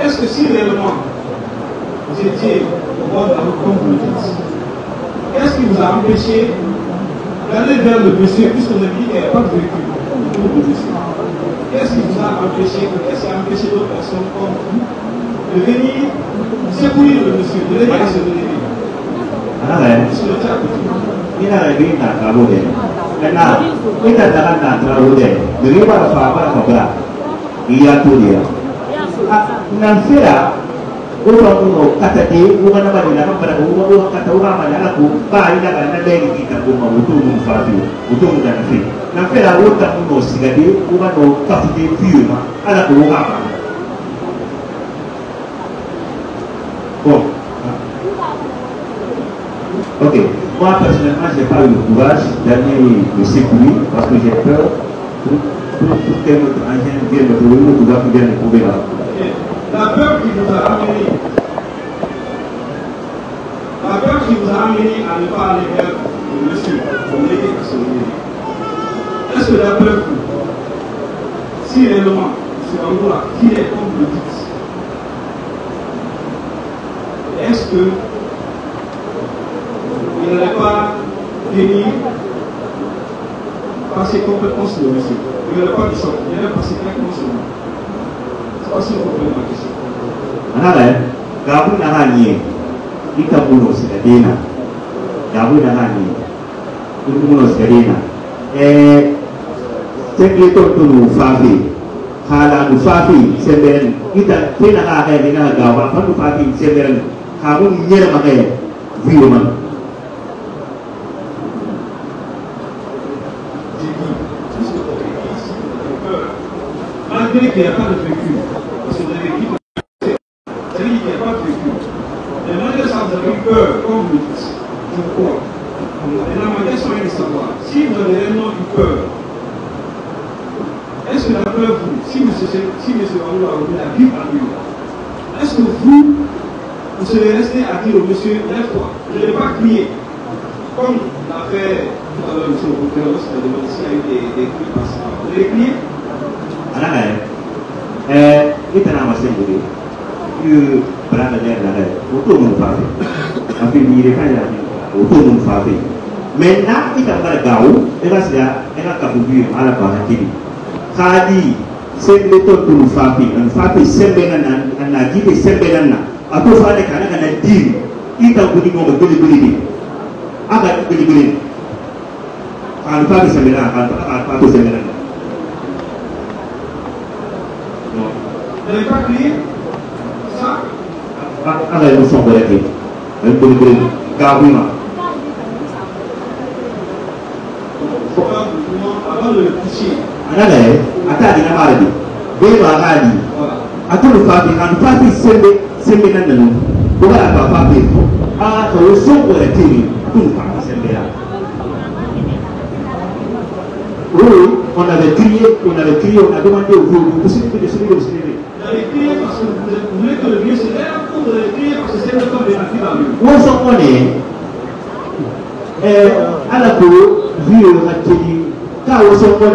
[SPEAKER 10] est-ce que si réellement vous étiez au bord de la route comme vous le dites, qu'est-ce qui vous a empêché d'aller vers le monsieur, puisque vous avez dit qu'il n'y avait pas de véhicule autour du monsieur? Qu'est-ce qui vous a empêché, qu'est-ce qui a empêché d'autres personnes comme vous de venir secourir le monsieur, de l'aider à se lever? Sur le chat,
[SPEAKER 1] il a réglé la travaux. Maintenant, kita jangan nak terlalu deh. Jadi apa kabla? Iya tu dia. Nanti lah, orang kata dia, orang apa dia nak pada orang kata orang mana aku, baik nak ada lagi kita rumah betul mufati, betul mudah nanti. Nanti lah orang tak mau sigadi, orang tu kasih dia view mah, ada orang apa? Bon. Ok. Moi, personnellement, je n'ai pas eu le courage d'aller me secourir parce que j'ai peur pour que notre engin vienne me trouver ou pouvoir vienne me trouver là.
[SPEAKER 10] La peur qui vous a amené, à ne pas aller vers le monsieur, pour l'aider à se lever. Est-ce que la peur, si réellement, M. Angola, qui est comme vous le dites, est-ce que il n'allait pas venir passer complètement sur le monsieur? Il n'allait pas du choc, il allait passer directement sur lui. C'est pas si vous comprenez ma question.
[SPEAKER 1] Gabu nahani, kita puno sekadina. Gabu nahani, kita puno sekadina. Sekretor tu fafi, hala tu fafi seben. Kita pernah ada dengan gawan, tu fafi seben. Kamu nyer makai view man.
[SPEAKER 10] Malgré qu'il n'y a pas de véhicule, parce que vous avez dit c'est qu'il n'y a pas de véhicule. Mais malgré ça, vous avez eu peur, comme vous le dites, je crois. Maintenant, ma question est de savoir, si vous avez réellement eu peur, est-ce que la peur, vous, si M. Wangou a remis la vie à lui, est-ce que vous serez resté à dire au monsieur, lève-toi, je ne l'ai pas crié. comme l'a fait tout à l'heure M. le procureur, lorsqu'il a demandé s'il y a eu des cris par ça. Vous avez crié?
[SPEAKER 1] Il était dans ma scène de il prend le nerf là, autour de mon faveur. En fait, il est pas là, autour de mon faveur. Maintenant, il a pas de gaou, il va se faire un caboubou à la barricade. Khadi, c'est le temps pour nous faire. Nous faisons sembena, on a dit que sembena. Après, on a dit qu'on a dit, il t'a dit qu'on a dit, ah bah, il dit, on ne peut pas sembena, on ne peut pas sembena.
[SPEAKER 10] Vous n'avez pas crié ça?
[SPEAKER 1] Ah, là, nous sommes corrects. Un peu de gaouma.
[SPEAKER 10] Avant de le toucher.
[SPEAKER 1] Attends, il a marre de dire. Attends, le papier, quand le papier c'est maintenant, on va la papier. Ah, nous sommes corrects. Tout le papier c'est là. Oui, on avait crié, on a demandé au vieux de se lever, de se lever, de se lever.
[SPEAKER 10] Vous avez crié parce que vous voulez que le vieux se lève ou vous avez crié parce que c'est le temps de la vie dans lui?
[SPEAKER 1] Où sont-on à la cour, vieux, à Kéli, car où sont-on